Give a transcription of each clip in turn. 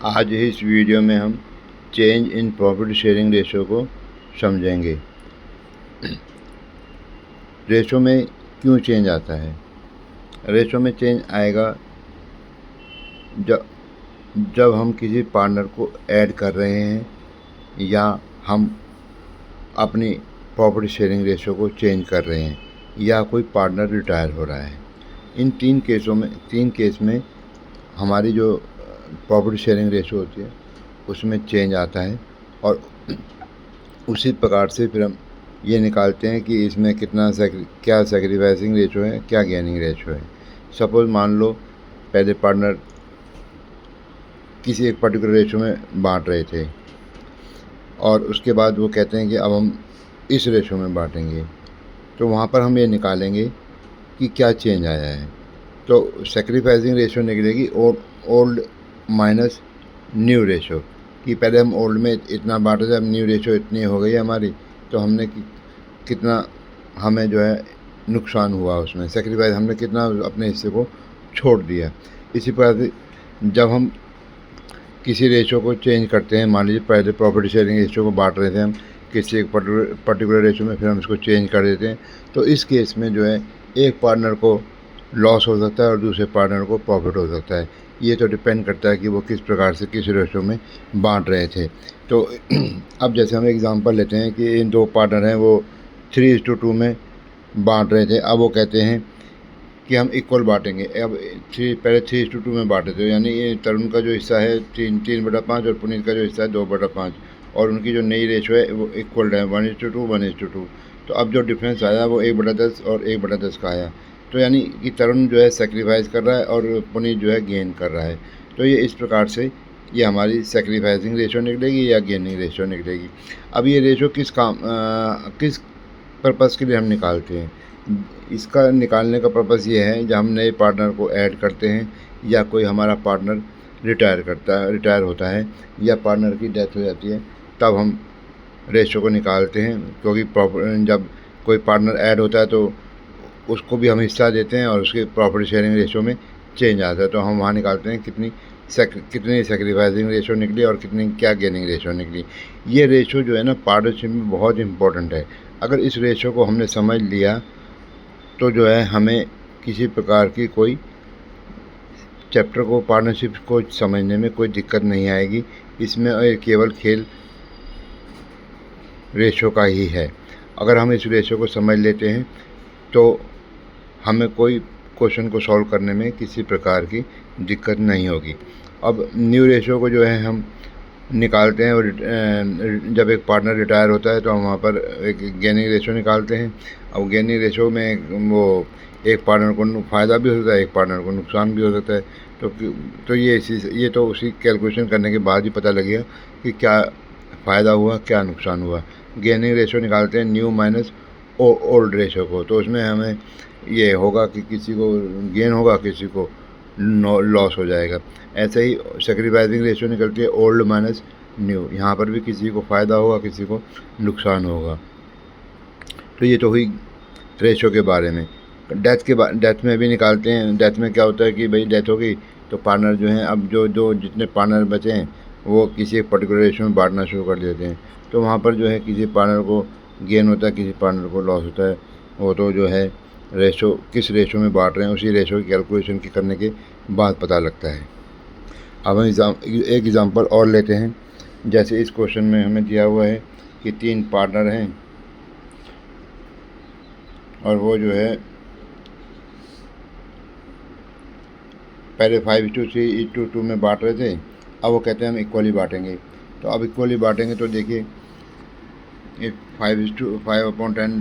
आज इस वीडियो में हम change in profit sharing ratio को समझेंगे। रेशो में क्यों चेंज आता है? रेशो में चेंज आएगा जब हम किसी पार्टनर को ऐड कर रहे हैं या हम अपनी प्रॉफिट शेयरिंग रेशो को चेंज कर रहे हैं या कोई पार्टनर रिटायर हो रहा है। इन तीन केस में हमारी जो प्रॉफिट शेयरिंग रेशो होती है उसमें चेंज आता है और उसी प्रकार से फिर हम ये निकालते हैं कि इसमें क्या सेक्रीफाइसिंग रेशो है, क्या गेनिंग रेशो है। सपोज़ मान लो पहले पार्टनर किसी एक पर्टिकुलर रेशो में बांट रहे थे और उसके बाद वो कहते हैं कि अब हम इस रेशो में बांटेंगे, तो वहाँ पर हम ये निकालेंगे कि क्या चेंज आया है। तो सेक्रीफाइसिंग रेशो निकलेगी ओल्ड माइनस न्यू रेशो, कि पहले हम ओल्ड में इतना बांटे थे, अब न्यू रेशो इतनी हो गई है हमारी, तो हमने कितना हमें जो है नुकसान हुआ, उसमें सेक्रीफाइस हमने कितना अपने हिस्से को छोड़ दिया। इसी प्रकार से जब हम किसी रेशो को चेंज करते हैं, मान लीजिए पहले प्रॉफिट शेयरिंग रेशो को बांट रहे थे हम किसी एक पर्टिकुलर रेशो में, फिर हम इसको चेंज कर देते हैं, तो इस केस में जो है एक पार्टनर को लॉस हो सकता है और दूसरे पार्टनर को प्रॉफिट हो सकता है। ये तो डिपेंड करता है कि वो किस प्रकार से किस रेशो में बांट रहे थे। तो अब जैसे हम एग्जांपल लेते हैं कि इन दो पार्टनर हैं, वो 3:2 में बांट रहे थे। अब वो कहते हैं कि हम इक्वल बांटेंगे। अब पहले 3:2 में बांटे थे, यानी ये तरुण का जो हिस्सा है 3/5 और पुनीत का जो हिस्सा है 2/5, और उनकी जो नई रेशो है वो इक्वल है 1:2 1:2। तो अब जो डिफरेंस आया वो 1/10 और 1/10 का आया। तो यानी कि तरुण जो है सेक्रीफाइस कर रहा है और पुनीत जो है गेन कर रहा है। तो ये इस प्रकार से ये हमारी सेक्रीफाइसिंग रेशो निकलेगी या गेनिंग रेशो निकलेगी। अब ये रेशो किस पर्पज़ के लिए हम निकालते हैं? इसका निकालने का पर्पज़ ये है जब हम नए पार्टनर को ऐड करते हैं या कोई हमारा पार्टनर रिटायर होता है या पार्टनर की डेथ हो जाती है, तब हम रेशो को निकालते हैं। क्योंकि जब कोई पार्टनर ऐड होता है तो उसको भी हम हिस्सा देते हैं और उसके प्रॉफिट शेयरिंग रेशो में चेंज आता है, तो हम वहाँ निकालते हैं कितनी सेक्रीफाइसिंग रेशो निकली और कितनी क्या गेनिंग रेशो निकली। ये रेशो जो है ना पार्टनरशिप में बहुत इंपॉर्टेंट है। अगर इस रेशो को हमने समझ लिया तो जो है हमें किसी प्रकार की कोई चैप्टर को पार्टनरशिप को समझने में कोई दिक्कत नहीं आएगी। इसमें केवल खेल रेशो का ही है। अगर हम इस रेशो को समझ लेते हैं तो हमें कोई क्वेश्चन को सॉल्व करने में किसी प्रकार की दिक्कत नहीं होगी। अब न्यू रेशो को जो है हम निकालते हैं और जब एक पार्टनर रिटायर होता है तो हम वहाँ पर एक गेनिंग रेशो निकालते हैं। अब गेनिंग रेशो में वो एक पार्टनर को फ़ायदा भी हो सकता है, एक पार्टनर को नुकसान भी हो सकता है। तो ये तो उसी कैलकुलेशन करने के बाद ही पता लगेगा कि क्या फ़ायदा हुआ, क्या नुकसान हुआ। गेनिंग रेशो निकालते हैं न्यू माइनस ओल्ड रेशो को, तो उसमें हमें ये होगा कि किसी को गेन होगा, किसी को लॉस हो जाएगा। ऐसे ही सेक्रीफाइसिंग रेशो निकलती है ओल्ड माइनस न्यू, यहाँ पर भी किसी को फ़ायदा होगा, किसी को नुकसान होगा। तो ये तो हुई रेशो के बारे में। डेथ में भी निकालते हैं। डेथ में क्या होता है कि भाई डेथ हो गई तो पार्टनर जो हैं, अब जो जितने पार्टनर बचे हैं वो किसी एक पर्टिकुलर रेशो में बांटना शुरू कर देते हैं, तो वहाँ पर जो है किसी पार्टनर को गेन होता है, किसी पार्टनर को लॉस होता है। वो तो जो है रेशो किस रेशो में बांट रहे हैं उसी रेशो की कैलकुलेशन करने के बाद पता लगता है। अब हम एक एग्ज़ाम्पल और लेते हैं। जैसे इस क्वेश्चन में हमें दिया हुआ है कि 3 पार्टनर हैं और वो जो है पहले 5:3:2 में बांट रहे थे। अब वो कहते हैं हम इक्वली बांटेंगे। तो अब इक्वली बांटेंगे तो देखिए 5:5/10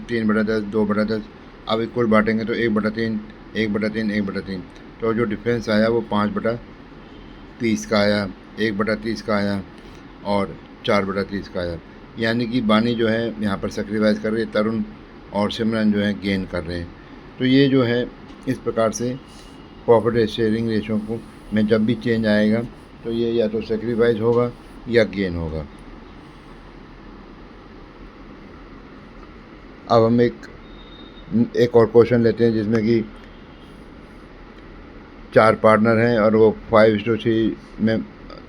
3/10 2/10। अब इक्वल बांटेंगे तो 1/3 1/3 1/3। तो जो डिफरेंस आया वो 5/30 का आया, 1/30 का आया और 4/30 का आया। यानी कि बानी जो है यहाँ पर सेक्रीफाइस कर रही है, तरुण और सिमरन जो है गेन कर रहे हैं। तो ये जो है इस प्रकार से प्रॉफिट शेयरिंग रेशो को में जब भी चेंज आएगा तो ये या तो सेक्रीफाइस होगा या गेन होगा। अब हम एक और क्वेश्चन लेते हैं जिसमें कि 4 पार्टनर हैं और वो 5:3 में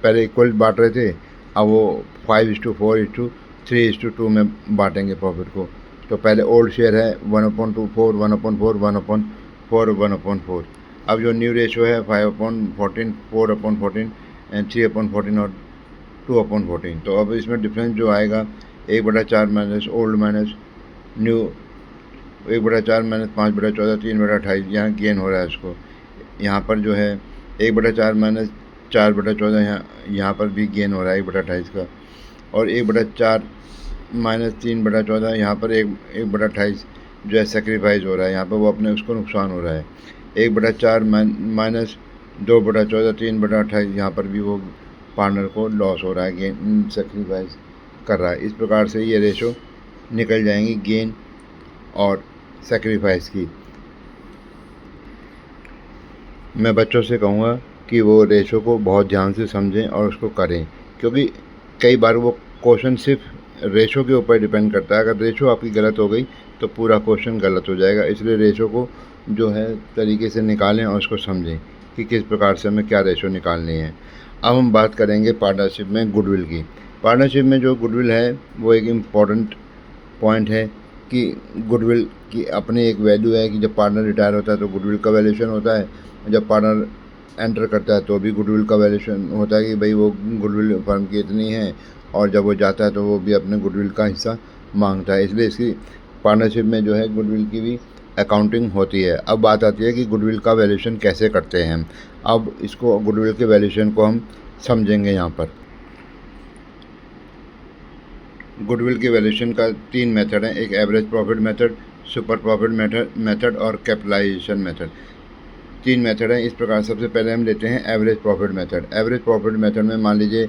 पहले इक्वल बांट रहे थे, अब वो 5:4:3:2 में बांटेंगे प्रॉफिट को। तो पहले ओल्ड शेयर है 1/4, 1/4, 1/4, 1/4। अब जो न्यू रेशो है 5/14, 4/14 एंड 3/14 और 2/14। तो अब इसमें डिफरेंस जो आएगा 1/4 minus old minus new, 1/4 minus 5/14, 3/28, यहाँ गेन हो रहा है इसको। यहाँ पर जो है 1/4 माइनस 4/14, यहाँ पर भी गेन हो रहा है 1/28 का। और 1/4 माइनस 3/14, यहाँ पर 1/28 जो है सेक्रीफाइस हो रहा है, यहाँ पर वो अपने उसको नुकसान हो रहा है। 1/4 माइनस 2/14, 3/28, यहाँ पर भी वो पार्टनर को लॉस हो रहा है, गेन सेक्रीफाइस कर रहा है। इस प्रकार से ये रेशो निकल जाएंगी गेन और सेक्रीफाइस की। मैं बच्चों से कहूँगा कि वो रेशो को बहुत ध्यान से समझें और उसको करें, क्योंकि कई बार वो क्वेश्चन सिर्फ रेशो के ऊपर डिपेंड करता है। अगर रेशो आपकी गलत हो गई तो पूरा क्वेश्चन गलत हो जाएगा। इसलिए रेशो को जो है तरीके से निकालें और उसको समझें कि किस प्रकार से हमें क्या रेशो निकालनी है। अब हम बात करेंगे पार्टनरशिप में गुडविल की। पार्टनरशिप में जो गुडविल है वो एक इम्पॉर्टेंट पॉइंट है कि गुडविल की अपनी एक वैल्यू है कि जब पार्टनर रिटायर होता है तो गुडविल का वैल्यूएशन होता है, जब पार्टनर एंटर करता है तो भी गुडविल का वैल्यूएशन होता है कि भाई वो गुडविल फर्म की इतनी है, और जब वो जाता है तो वो भी अपने गुडविल का हिस्सा मांगता है। इसलिए इसकी पार्टनरशिप में जो है गुडविल की भी अकाउंटिंग होती है। अब बात आती है कि गुडविल का वैल्यूएशन कैसे करते हैं। अब इसको गुडविल के वैल्यूएशन को हम समझेंगे। यहाँ पर गुडविल के वैल्यूएशन का 3 मेथड है, एक average profit method, super profit method और कैपिटलाइजेशन मेथड। 3 मेथड हैं इस प्रकार। सबसे पहले हम लेते हैं average profit method. Average profit method में मान लीजिए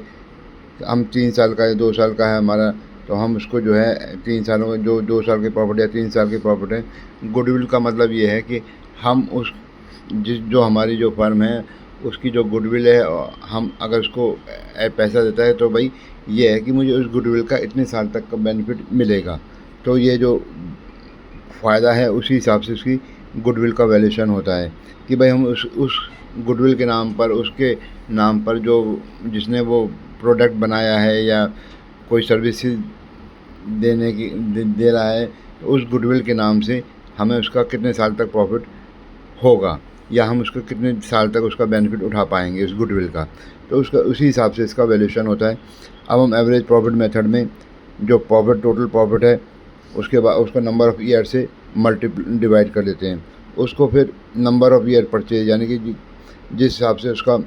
हम 3 साल का या 2 साल का है हमारा, तो हम उसको जो है 3 सालों का जो 2 साल की प्रॉफिट या 3 साल की प्रॉफिट है। गुडविल का मतलब ये है कि हम उस जो हमारी जो फर्म है उसकी जो गुडविल है, हम अगर उसको पैसा देता है तो भाई ये है कि मुझे उस गुडविल का इतने साल तक का बेनिफिट मिलेगा। तो ये जो फ़ायदा है उसी हिसाब से उसकी गुडविल का वैल्यूएशन होता है कि भाई हम उस गुडविल के नाम पर, उसके नाम पर जो जिसने वो प्रोडक्ट बनाया है या कोई सर्विसेज देने की दे रहा है, तो उस गुडविल के नाम से हमें उसका कितने साल तक प्रॉफिट होगा या हम उसको कितने साल तक उसका बेनिफिट उठा पाएंगे उस गुडविल का। तो उसका उसी हिसाब से इसका वैल्यूएशन होता है। अब हम एवरेज प्रॉफिट मेथड में जो प्रॉफिट टोटल प्रॉफिट है उसके बाद उसको नंबर ऑफ़ ईयर से डिवाइड कर देते हैं। उसको फिर नंबर ऑफ़ ईयर परचेज, यानी कि जिस हिसाब से उसका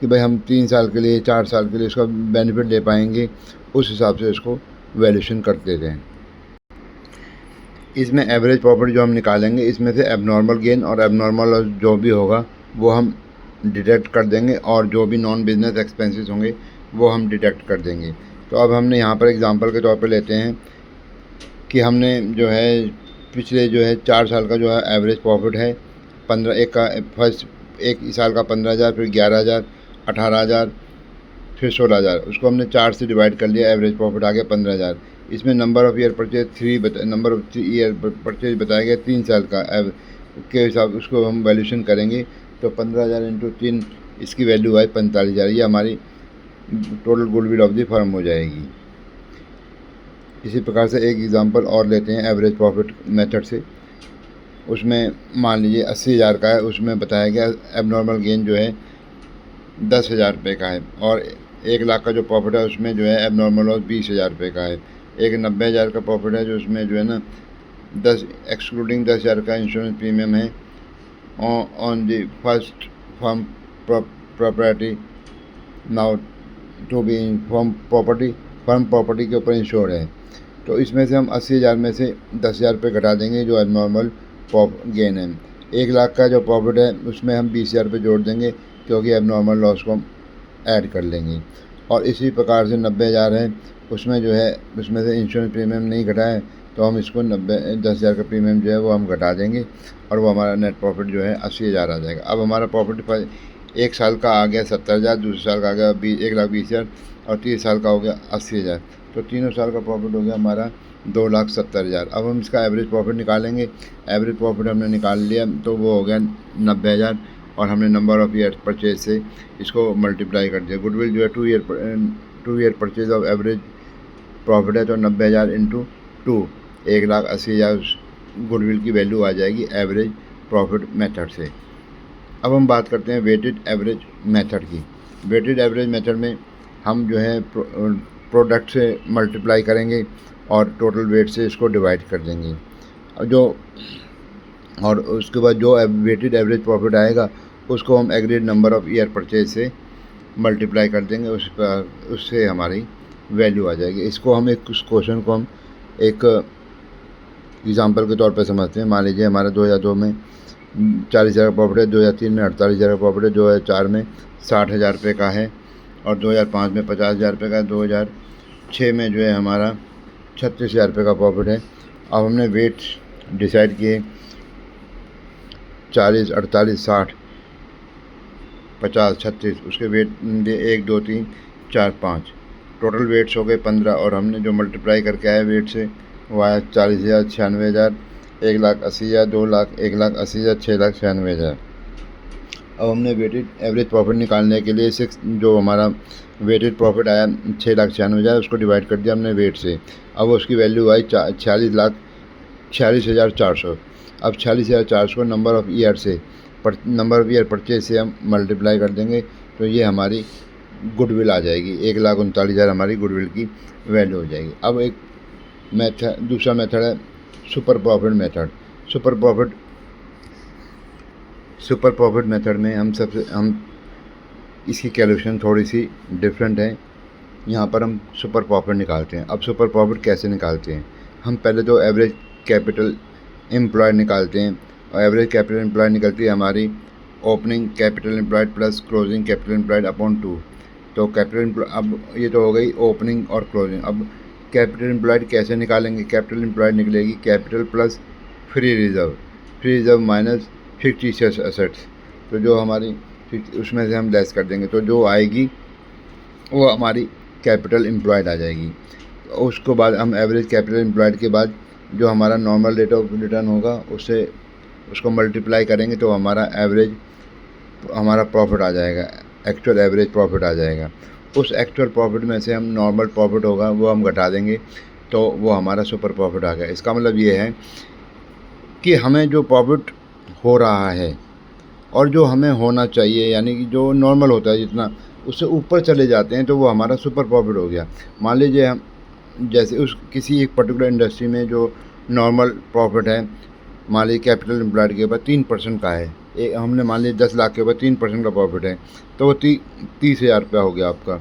कि भाई हम 3 साल के लिए 4 साल के लिए उसका बेनिफिट ले पाएंगे, उस हिसाब से इसको वैल्यूएशन कर देते हैं। इसमें एवरेज प्रॉफिट जो हम निकालेंगे इसमें से एबनॉर्मल गेन और एबनॉर्मल लॉस जो भी होगा वो हम डिडक्ट कर देंगे, और जो भी नॉन बिजनेस एक्सपेंसेस होंगे वो हम डिडक्ट कर देंगे। तो अब हमने यहाँ पर एग्जांपल के तौर पे लेते हैं कि हमने जो है पिछले जो है 4 साल का जो है एवरेज प्रॉफिट है 15, एक का फर्स्ट एक साल का 15,000, फिर 11,000, 18,000, फिर 16,000। उसको हमने 4 से डिवाइड कर लिया, एवरेज प्रॉफिट आ गया 15,000। इसमें number of year purchase number of year purchase बताया गया 3 साल का के हिसाब उसको हम वैल्यूएशन करेंगे। तो 15,000 इंटू 3 इसकी वैल्यू आई 45,000। ये हमारी total goodwill of the firm हो जाएगी। इसी प्रकार से एक एग्जांपल और लेते हैं एवरेज प्रॉफिट मेथड से। उसमें मान लीजिए 80,000 का है, उसमें बताया गया एबनॉर्मल गेन जो है 10,000 रुपये का है, और 1 लाख का जो प्रॉफिट है उसमें जो है एबनॉर्मल लॉस 20,000 रुपये का है। एक 90,000 का प्रॉफिट है जो उसमें जो है ना 10 एक्सक्लूडिंग 10,000 का इंश्योरेंस प्रीमियम है on the first firm property now to be firm property के ऊपर इंश्योर्ड है। तो इसमें से हम 80,000 में से 10,000 रुपये घटा देंगे जो एबनॉर्मल गेन है। 1 लाख का जो प्रॉफिट है उसमें हम 20,000 रुपये जोड़ देंगे क्योंकि एबनॉर्मल लॉस को हम ऐड कर लेंगे। और इसी प्रकार से 90,000 है, उसमें जो है उसमें से इंश्योरेंस प्रीमियम नहीं घटा है तो हम इसको 10,000 का प्रीमियम जो है वो हम घटा देंगे, और वो हमारा नेट प्रॉफिट जो है 80,000 आ जाएगा। अब हमारा प्रॉफिट 1 साल का आ गया 70,000, दूसरे साल का आ गया 1,20,000, और 3 साल का हो गया 80,000। तो तीनों साल का प्रॉफिट हो गया हमारा 2,70,000। अब हम इसका एवरेज प्रॉफिट निकालेंगे। एवरेज प्रॉफिट हमने निकाल लिया तो वो हो गया 90,000, और हमने नंबर ऑफ़ ईयर परचेज से इसको मल्टीप्लाई कर दिया। गुडविल जो है 2 year purchase of average profit है, तो 90,000 इंटू 2, 1,80,000 गुडविल की वैल्यू आ जाएगी एवरेज प्रॉफिट मेथड से। अब हम बात करते हैं वेटेड एवरेज मेथड की। वेटेड एवरेज मेथड में हम जो है प्रोडक्ट से मल्टीप्लाई करेंगे और टोटल वेट से इसको डिवाइड कर देंगे, और उसके बाद जो वेटेड एवरेज प्रॉफिट आएगा उसको हम agreed number of year purchase से मल्टीप्लाई कर देंगे, उससे हमारी वैल्यू आ जाएगी। इसको हम इस क्वेश्चन को हम एक एग्ज़ाम्पल के तौर पर समझते हैं। मान लीजिए हमारा 2002 में 40,000 का प्रॉफिट है, 2003 में 48,000 का प्रॉफिट है, 2004 में 60,000 रुपये का है, और 2005 में 50,000 रुपये का है, 2006 में जो है हमारा 36,000 रुपये का प्रॉफिट है। अब हमने वेट डिसाइड किए 40, 48, 60, 50, 36, उसके वेट 1, 2, 3, 4, 5, टोटल वेट्स हो गए 15, और हमने जो मल्टीप्लाई करके आए वेट से वो आया 40,000, 96,000, 1,80,000, 2 लाख, 1,80,000, 6,96,000। अब हमने वेटेड एवरेज प्रॉफिट निकालने के लिए जो हमारा वेटेड प्रॉफिट आया 6,96,000, उसको डिवाइड कर दिया हमने वेट से। अब उसकी वैल्यू आई 46,46,400। अब 46,400 को नंबर ऑफ़ ईयर परचेज से हम मल्टीप्लाई कर देंगे, तो ये हमारी गुडविल आ जाएगी। 1,39,000 हमारी गुडविल की वैल्यू हो जाएगी। अब एक दूसरा मेथड है super profit method. Super profit method में हम इसकी कैलकुलेशन थोड़ी सी डिफरेंट है। यहाँ पर हम सुपर प्रॉफिट निकालते हैं। अब सुपर प्रॉफिट कैसे निकालते हैं? हम पहले तो एवरेज कैपिटल एम्प्लॉयड निकालते हैं, और एवरेज कैपिटल एम्प्लॉयड निकलती है हमारी opening capital employed plus closing capital employed upon 2। तो अब ये तो हो गई ओपनिंग और क्लोजिंग। अब कैपिटल एम्प्लॉयड कैसे निकालेंगे? कैपिटल एम्प्लॉयड निकलेगी capital plus free reserve minus fictitious assets. तो जो हमारी उसमें से हम लेस कर देंगे, तो जो आएगी वो हमारी कैपिटल एम्प्लॉयड आ जाएगी। उसको बाद हम एवरेज कैपिटल एम्प्लॉयड के बाद जो हमारा नॉर्मल रेट ऑफ रिटर्न होगा उसको मल्टीप्लाई करेंगे, तो हमारा प्रॉफिट आ जाएगा, एक्चुअल एवरेज प्रॉफिट आ जाएगा। उस एक्चुअल प्रॉफिट में से हम नॉर्मल प्रॉफिट होगा वो हम घटा देंगे, तो वो हमारा सुपर प्रॉफिट आ गया। इसका मतलब ये है कि हमें जो प्रॉफिट हो रहा है और जो हमें होना चाहिए, यानी कि जो नॉर्मल होता है जितना, उससे ऊपर चले जाते हैं, तो वो हमारा सुपर प्रॉफिट हो गया। मान लीजिए हम जैसे किसी एक पर्टिकुलर इंडस्ट्री में जो नॉर्मल प्रॉफिट है, मान लीजिए कैपिटल एम्प्लॉयड के ऊपर 3% का है, हमने मान लीजिए 10 लाख के ऊपर 3% का प्रॉफिट है, तो वो 30,000 रुपया हो गया आपका।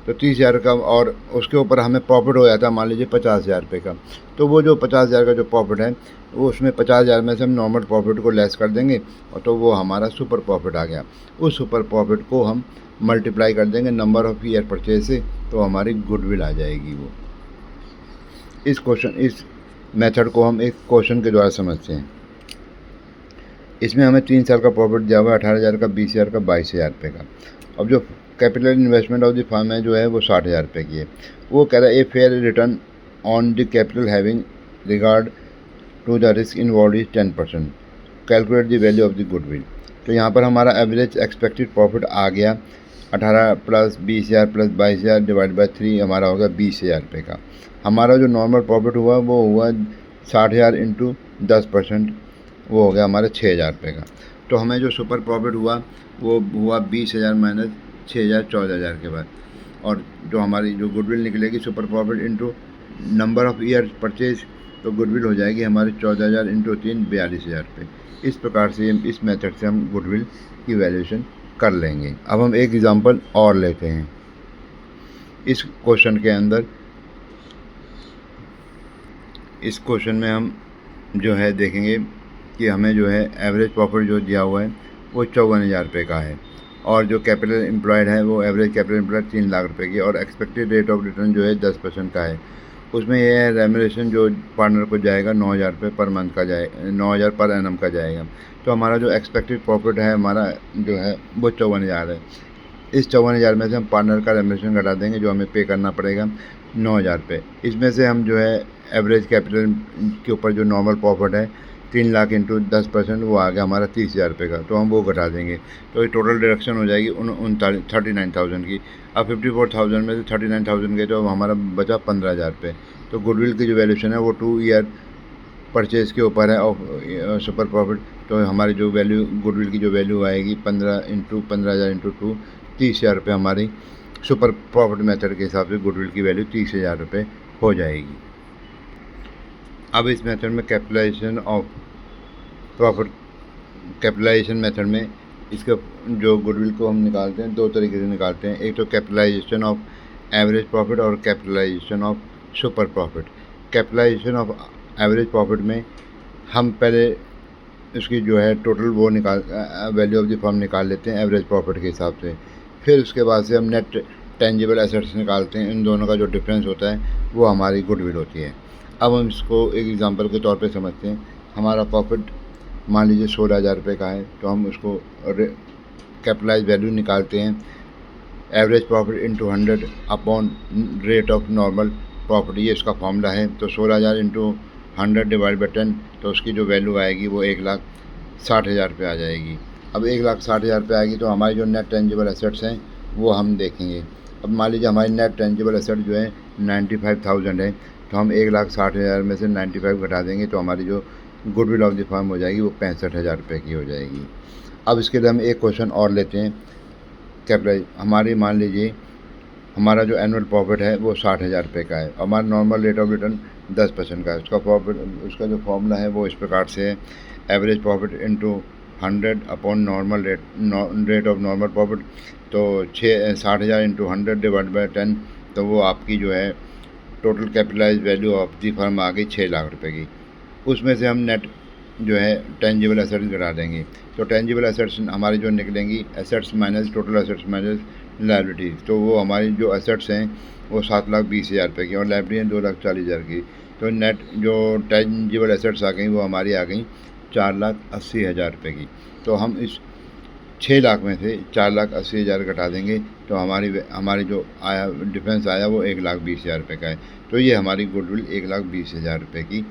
तो 30,000 का, और उसके ऊपर हमें प्रॉफिट हो जाता है मान लीजिए 50,000 रुपये का, तो वो जो 50,000 का जो प्रॉफिट है, वो उसमें 50,000 में से हम नॉर्मल प्रॉफिट को लेस कर देंगे, और तो वो हमारा सुपर प्रॉफिट आ गया। उस सुपर प्रॉफिट को हम मल्टीप्लाई कर देंगे नंबर ऑफ़ ईयर परचेज से, तो हमारी गुडविल आ जाएगी वो। इस मेथड को हम एक क्वेश्चन के द्वारा समझते हैं। इसमें हमें 3 साल का प्रॉफिट दिया हुआ है, 18,000 का, 20,000 का, 22,000 रुपये का। अब जो capital investment of the firm है जो है वो 60,000 रुपये की है। वो कह रहा है a fair return on the capital having regard to the risk involve is 10%, calculate the value of the goodwill. तो यहाँ पर हमारा एवरेज एक्सपेक्टेड प्रॉफिट आ गया 18 प्लस 20,000 प्लस 22,000 डिवाइड बाई 3, हमारा होगा 20,000 रुपये का। हमारा जो नॉर्मल प्रॉफिट हुआ वो हुआ 60,000 इंटू 10%, वो हो गया हमारे 6,000 रुपये का। तो हमें जो सुपर प्रॉफिट हुआ वो हुआ 20,000 माइनस 6,000, 14,000 के बाद, और जो हमारी जो गुडविल निकलेगी super profit into number of year purchase, तो गुडविल हो जाएगी हमारी 14,000 इंटू 3, 42,000 रुपये। इस प्रकार से इस मेथड से हम गुडविल की वैल्यूएशन कर लेंगे। अब हम एक एग्ज़ाम्पल और लेते हैं। इस क्वेश्चन में हम जो है देखेंगे कि हमें जो है एवरेज प्रॉफिट जो दिया हुआ है वो 54,000 रुपये का है, और जो कैपिटल एम्प्लॉयड है वो एवरेज कैपिटल एम्प्लॉयड 3 लाख रुपये की, और एक्सपेक्टेड रेट ऑफ रिटर्न जो है 10% का है। उसमें यह है रेम्यूनरेशन जो पार्टनर को जाएगा 9,000 रुपये पर मंथ का जाएगा, 9,000 पर एनम का जाएगा। तो हमारा जो एक्सपेक्टेड प्रॉफिट है हमारा जो है वो 54,000 है। इस 54,000 में से हम पार्टनर का रेम्यूनरेशन घटा देंगे जो हमें पे करना पड़ेगा 9,000 रुपये। इसमें से हम जो है एवरेज कैपिटल के ऊपर जो नॉर्मल प्रॉफिट है 3 लाख इंटू 10% वो आ गया हमारा 30,000 रुपये का, तो हम वो घटा देंगे। तो ये टोटल डिडक्शन हो जाएगी 39,000 की। अब 54,000 में से 39,000 गए तो हमारा बचा 15,000 रुपये। तो गुडविल की जो वैल्यूशन है वो 2 ईयर परचेज़ के ऊपर है और सुपर प्रॉफिट। तो हमारी जो वैल्यू गुडविल की जो वैल्यू आएगी 15 इंटू 15,000 इंटू 2, 30,000 रुपये हमारी सुपर प्रॉफिट मेथड के हिसाब से गुडविल की वैल्यू 30,000 रुपये हो जाएगी। अब इस मेथड में capitalisation of profit, capitalisation method में इसका जो गुडविल को हम निकालते हैं 2 तरीके से निकालते हैं। एक तो कैपिटलाइजेशन ऑफ एवरेज प्रॉफिट और capitalisation of super profit. Capitalisation of average profit में हम पहले इसकी जो है टोटल वो वैल्यू ऑफ द फर्म निकाल लेते हैं एवरेज प्रॉफिट के हिसाब से। फिर उसके बाद से हम नेट टेंजिबल एसेट्स निकालते हैं। इन दोनों का जो डिफरेंस होता है वो हमारी गुडविल होती है। अब हम इसको एक एग्जांपल के तौर पे समझते हैं। हमारा प्रॉफिट मान लीजिए 16,000 रुपये का है, तो हम उसको कैपिटलाइज वैल्यू निकालते हैं average profit into 100 upon rate of normal profit, ये इसका फॉर्मूला है। तो 16,000 इंटू 100 डिवाइड बाई 10, तो उसकी जो वैल्यू आएगी वो 1,60,000 रुपये आ जाएगी। अब 1,60,000 रुपये आएगी तो हमारी जो नेट टेंजिबल एसेट्स हैं वो हम देखेंगे। अब मान लीजिए हमारी नेट टेंजिबल एसेट जो है 95,000 है, तो हम 1,60,000 में से 95 घटा देंगे तो हमारी जो गुडविल ऑफ द फर्म हो जाएगी वो 65,000 रुपये की हो जाएगी। अब इसके लिए हम एक क्वेश्चन और लेते हैं। कैपिटलाइज हमारी मान लीजिए हमारा जो एनुअल प्रॉफिट है वो 60,000 रुपये का है। हमारा नॉर्मल रेट ऑफ रिटर्न 10% का है। उसका प्रॉफिट, उसका जो फॉर्मूला है वो इस प्रकार से है average profit into 100 upon normal rate of normal profit. तो 60,000 इंटू 100 डिवाइड बाई 10, तो वो आपकी जो है total capitalize value of the firm आ गई 6 लाख रुपये की। उसमें से हम नेट जो है टेंजिबल एसेट्स घटा देंगे। तो टेंजिबल एसेट्स हमारी जो निकलेंगी assets minus total assets minus liabilities, तो वो हमारी जो एसेट्स हैं वो 7,20,000 रुपये की और लायबिलिटी हैं 2,40,000 की। तो नेट जो टेंजिबल एसेट्स आ गई वो हमारी आ गई 4,80,000 रुपये की। तो हम इस 6 लाख में से 4,80,000 घटा देंगे तो हमारी जो आया डिफरेंस आया वो 1,20,000 रुपये का है। तो ये हमारी गुडविल 1,20,000 रुपये की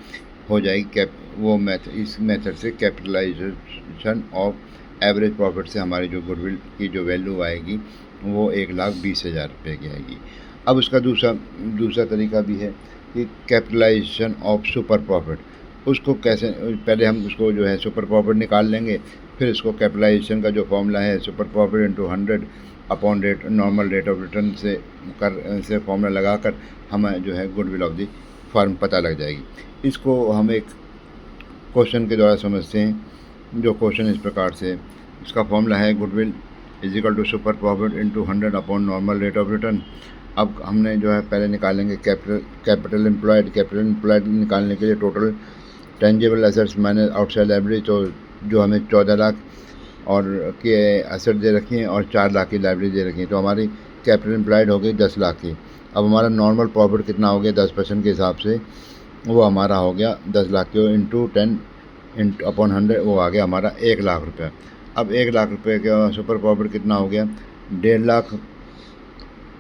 हो जाएगी। इस मेथड से कैपिटलाइजेशन ऑफ एवरेज प्रॉफिट से हमारी जो गुडविल की जो वैल्यू आएगी वो 1,20,000 रुपये की आएगी। अब उसका दूसरा तरीका भी है कि कैपिटलाइजेशन ऑफ सुपर प्रॉफिट। उसको कैसे, पहले हम उसको जो है सुपर प्रॉफिट निकाल लेंगे, फिर इसको कैपिटलाइजेशन का जो फॉर्मूला है super profit into 100 upon rate normal rate of return से फॉर्मूला लगाकर हमें जो है गुडविल ऑफ द फर्म पता लग जाएगी। इसको हम एक क्वेश्चन के द्वारा समझते हैं। जो क्वेश्चन इस प्रकार से, इसका फॉर्मूला है goodwill is equal to super profit into 100 upon normal rate of return. अब हमने जो है पहले निकालेंगे कैपिटल एम्प्लॉयड निकालने के लिए total tangible assets minus outside liability. तो जो हमें 14 लाख और के एसेट दे रखी हैं और 4 लाख की लायबिलिटी दे रखी है, तो हमारी कैपिटल एम्प्लॉयड हो गई 10 लाख की। अब हमारा नॉर्मल प्रॉफिट कितना हो गया 10% के हिसाब से, वो हमारा हो गया 10 लाख के इंटू 10 इंटू अपॉन 100, वो आ गया हमारा 1 लाख रुपये। अब 1 लाख रुपये का सुपर प्रॉफिट कितना हो गया 1.5 लाख।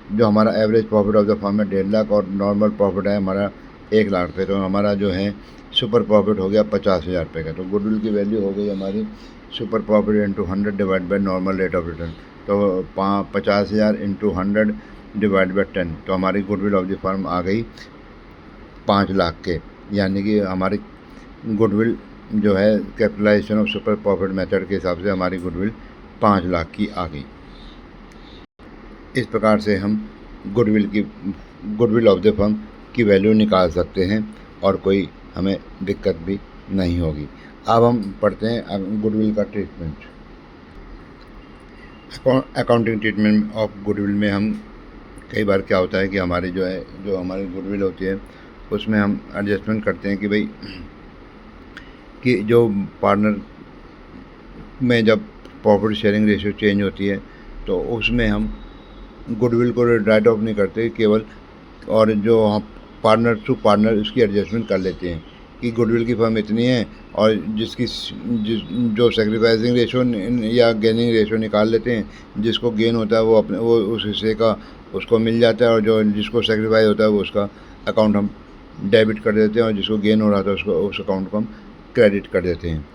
जो हमारा average profit of the firm है 1.5 लाख और नॉर्मल प्रॉफिट है हमारा 1 लाख रुपये। तो हमारा जो है सुपर प्रॉफिट हो गया 50,000 रुपये का। तो गुडविल की वैल्यू हो गई हमारी super profit into 100 divide by normal rate of return. तो 50,000 इंटू 100 डिवाइड बाई 10, तो हमारी गुडविल ऑफ द फर्म आ गई 5 लाख के। यानी कि हमारी गुडविल जो है capitalisation of super profit method के हिसाब से हमारी गुडविल 5 लाख की आ गई। इस प्रकार से हम गुडविल ऑफ द फर्म की वैल्यू निकाल सकते हैं और कोई हमें दिक्कत भी नहीं होगी। अब हम पढ़ते हैं गुडविल का treatment. Accounting treatment of goodwill में हम कई बार क्या होता है कि हमारी जो हमारी गुडविल होती है उसमें हम एडजस्टमेंट करते हैं कि भाई कि जो पार्टनर में जब प्रॉफिट शेयरिंग रेशियो चेंज होती है तो उसमें हम गुडविल को राइट ऑफ नहीं करते केवल, और जो हम पार्टनर टू पार्टनर इसकी एडजस्टमेंट कर लेते हैं कि गुडविल की फर्म इतनी है और जो सेक्रीफाइसिंग रेशो या गेनिंग रेशो निकाल लेते हैं। जिसको गेन होता है वो उस हिस्से का उसको मिल जाता है, और जो जिसको सेक्रीफाइस होता है वो उसका अकाउंट हम डेबिट कर देते हैं, और जिसको गेन हो रहा था उसको उस अकाउंट को हम क्रेडिट कर देते हैं।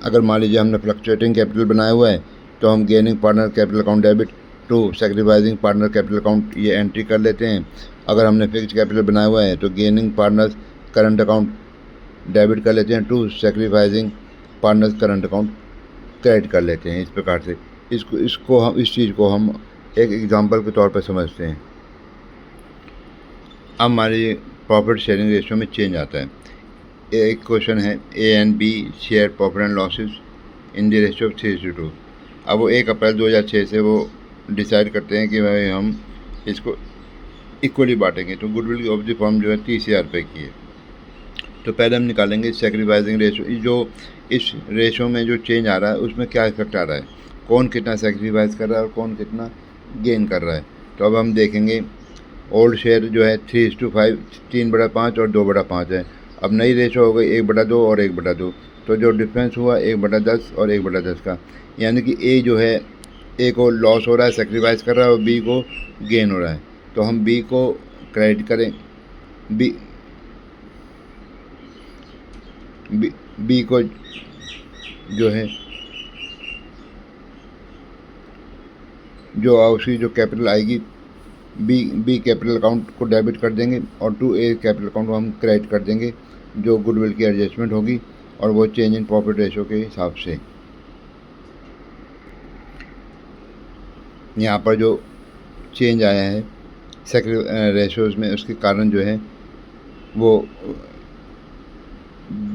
अगर मान लीजिए हमने फ्लक्चुएटिंग कैपिटल बनाया हुआ है तो हम gaining partner capital account debit to sacrificing partner capital account ये एंट्री कर लेते हैं। अगर हमने फिक्स्ड कैपिटल बनाया हुआ है तो gaining partners current account debit कर लेते हैं to sacrificing partners current account credit कर लेते हैं। इस प्रकार से इस चीज़ को हम एक एग्जांपल के तौर पर समझते हैं। अब हमारे प्रॉफिट शेयरिंग रेशियो में चेंज आता है। एक क्वेश्चन है A and B share profit and losses in the ratio 3:2। अब वो 1 अप्रैल 2006 से वो डिसाइड करते हैं कि भाई हम इसको इक्वली बांटेंगे। तो गुडविल ऑफ द फर्म जो है 30,000 रुपये की है। तो पहले हम निकालेंगे सेक्रीफाइसिंग रेशियो। जो इस रेशियो में जो चेंज आ रहा है उसमें क्या इफेक्ट आ रहा है, कौन कितना सेक्रीफाइस कर रहा है और कौन कितना गेन कर रहा है। तो अब हम देखेंगे ओल्ड शेयर जो है 3:5, 3/5 और 2/5 है। अब नई रेशो हो गई 1/2 और 1/2। तो जो डिफरेंस हुआ 1/10 और 1/10 का, यानी कि ए जो है ए को लॉस हो रहा है सेक्रीफाइस कर रहा है और बी को गेन हो रहा है। तो हम बी को क्रेडिट करें, बी को जो है जो उसकी जो कैपिटल आएगी बी कैपिटल अकाउंट को डेबिट कर देंगे और टू ए कैपिटल अकाउंट को हम क्रेडिट कर देंगे जो गुडविल की एडजस्टमेंट होगी और वो चेंज इन प्रॉफिट रेशो के हिसाब से। यहाँ पर जो चेंज आया है रेशोज़ में उसके कारण जो है वो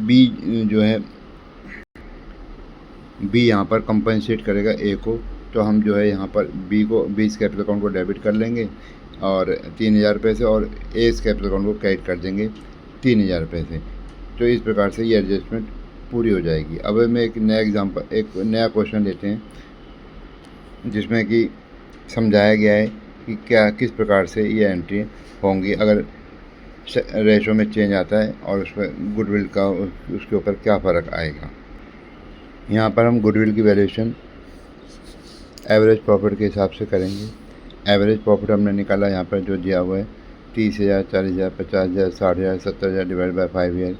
बी जो है बी यहाँ पर कंपनसेट करेगा ए को। तो हम जो है यहाँ पर बी इस कैपिटल अकाउंट को डेबिट कर लेंगे और 3,000 रुपये से, और ए इस कैपिटल अकाउंट को क्रेडिट कर देंगे 3,000 रुपये से। तो इस प्रकार से ये एडजस्टमेंट पूरी हो जाएगी। अब मैं एक नया क्वेश्चन लेते हैं जिसमें कि समझाया गया है कि किस प्रकार से ये एंट्री होंगी अगर रेशो में चेंज आता है और उस पर गुडविल का उसके ऊपर क्या फ़र्क आएगा। यहाँ पर हम गुडविल की वैल्यूएशन एवरेज प्रॉफिट के हिसाब से करेंगे। एवरेज प्रॉफिट हमने निकाला यहाँ पर जो दिया हुआ है 30,000, 40,000, 50,000, 60,000, 70,000 डिवाइड बाय 5 ईयर।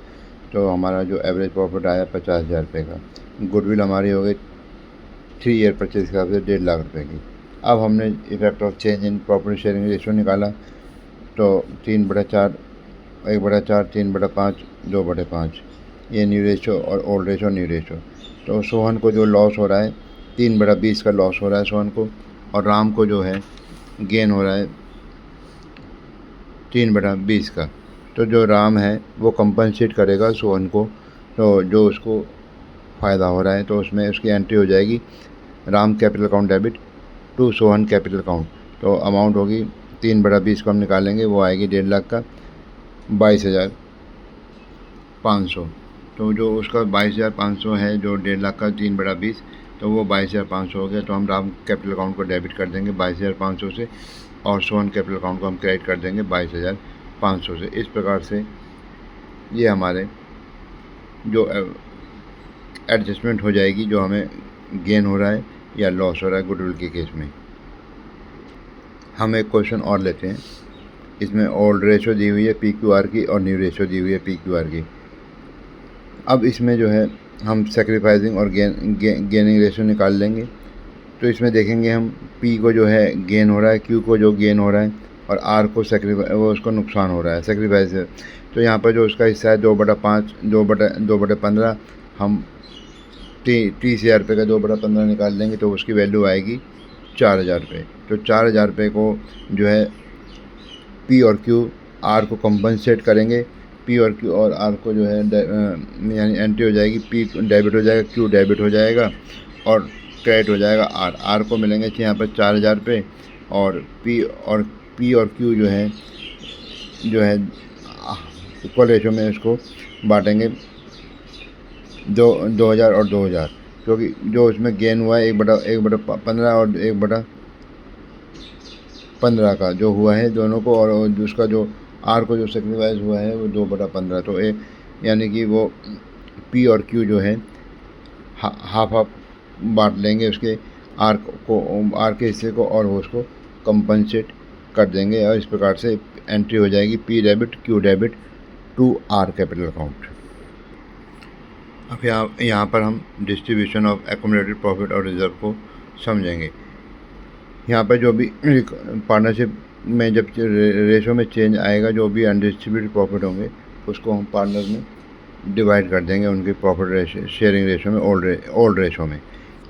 तो हमारा जो एवरेज प्रॉफिट आया 50,000 रुपये का। गुडविल हमारी हो गई 3 ईयर परचेज के हिसाब से 1.5 लाख रुपये की। अब हमने effect of change in profit sharing ratio निकाला तो 3/4, 1/4, 3/5, 2/5 ये न्यू रेशो और ओल्ड रेशो न्यू रेशो। तो सोहन को जो लॉस हो रहा है 3/20 का लॉस हो रहा है सोहन को, और राम को जो है गेन हो रहा है 3/20 का। तो जो राम है वो कंपनसेट करेगा सोहन को, तो जो उसको फ़ायदा हो रहा है तो उसमें उसकी एंट्री हो जाएगी Ram capital account debit to Sohan capital account. तो अमाउंट होगी 3/20 को हम निकालेंगे, वो आएगी 1.5 लाख का 22,500। तो जो उसका 22,500 है जो 1.5 लाख का 3/20, तो वो 22,500 हो गया। तो हम राम कैपिटल अकाउंट को डेबिट कर देंगे 22,500 से और सोहन कैपिटल अकाउंट को हम क्रेडिट कर देंगे 22,500 से। इस प्रकार से ये हमारे जो एडजस्टमेंट हो जाएगी जो हमें गेन हो रहा है या लॉस हो रहा है गुडविल के केस में। हम एक क्वेश्चन और लेते हैं। इसमें ओल्ड रेशो दी हुई है PQR की और न्यू रेशो दी हुई है PQR की। अब इसमें जो है हम सेक्रीफाइसिंग और गेनिंग रेशो निकाल लेंगे। तो इसमें देखेंगे हम P को जो है गेन हो रहा है, Q को जो गेन हो रहा है और R को वो उसको नुकसान हो रहा है सेक्रीफाइस से। तो यहाँ पर जो उसका हिस्सा है 2/5, 2/15 हम 30,000 रुपये का 2/15 निकाल लेंगे तो उसकी वैल्यू आएगी 4,000 रुपये। तो 4,000 रुपये को जो है P और Q R को कंपनसेट करेंगे। P और Q और R को जो है यानी एंट्री हो जाएगी, P डेबिट हो जाएगा, Q डेबिट हो जाएगा और क्रेडिट हो जाएगा R को मिलेंगे यहाँ पर 4,000 रुपये। और P और Q जो है इक्वल रेशो में इसको बांटेंगे 2,000 और 2,000, क्योंकि जो उसमें गेन हुआ है 1/15 और 1/15 का जो हुआ है दोनों को, और उसका जो R को जो सेक्रीफाइस हुआ है वो 2/15। तो यानी कि वो P और Q जो है हाफ बांट लेंगे उसके R के हिस्से को और वो उसको कंपनसेट कर देंगे और इस प्रकार से एंट्री हो जाएगी P debit Q debit to R capital account. अब यहाँ पर हम डिस्ट्रीब्यूशन ऑफ एक्यूमुलेटेड प्रॉफिट और रिजर्व को समझेंगे। यहाँ पर जो भी पार्टनरशिप में जब रेशो में चेंज आएगा, जो भी अनडिस्ट्रीब्यूटेड प्रॉफिट होंगे उसको हम पार्टनर में डिवाइड कर देंगे उनके प्रॉफिट शेयरिंग रेशो में, ओल्ड रेशो में।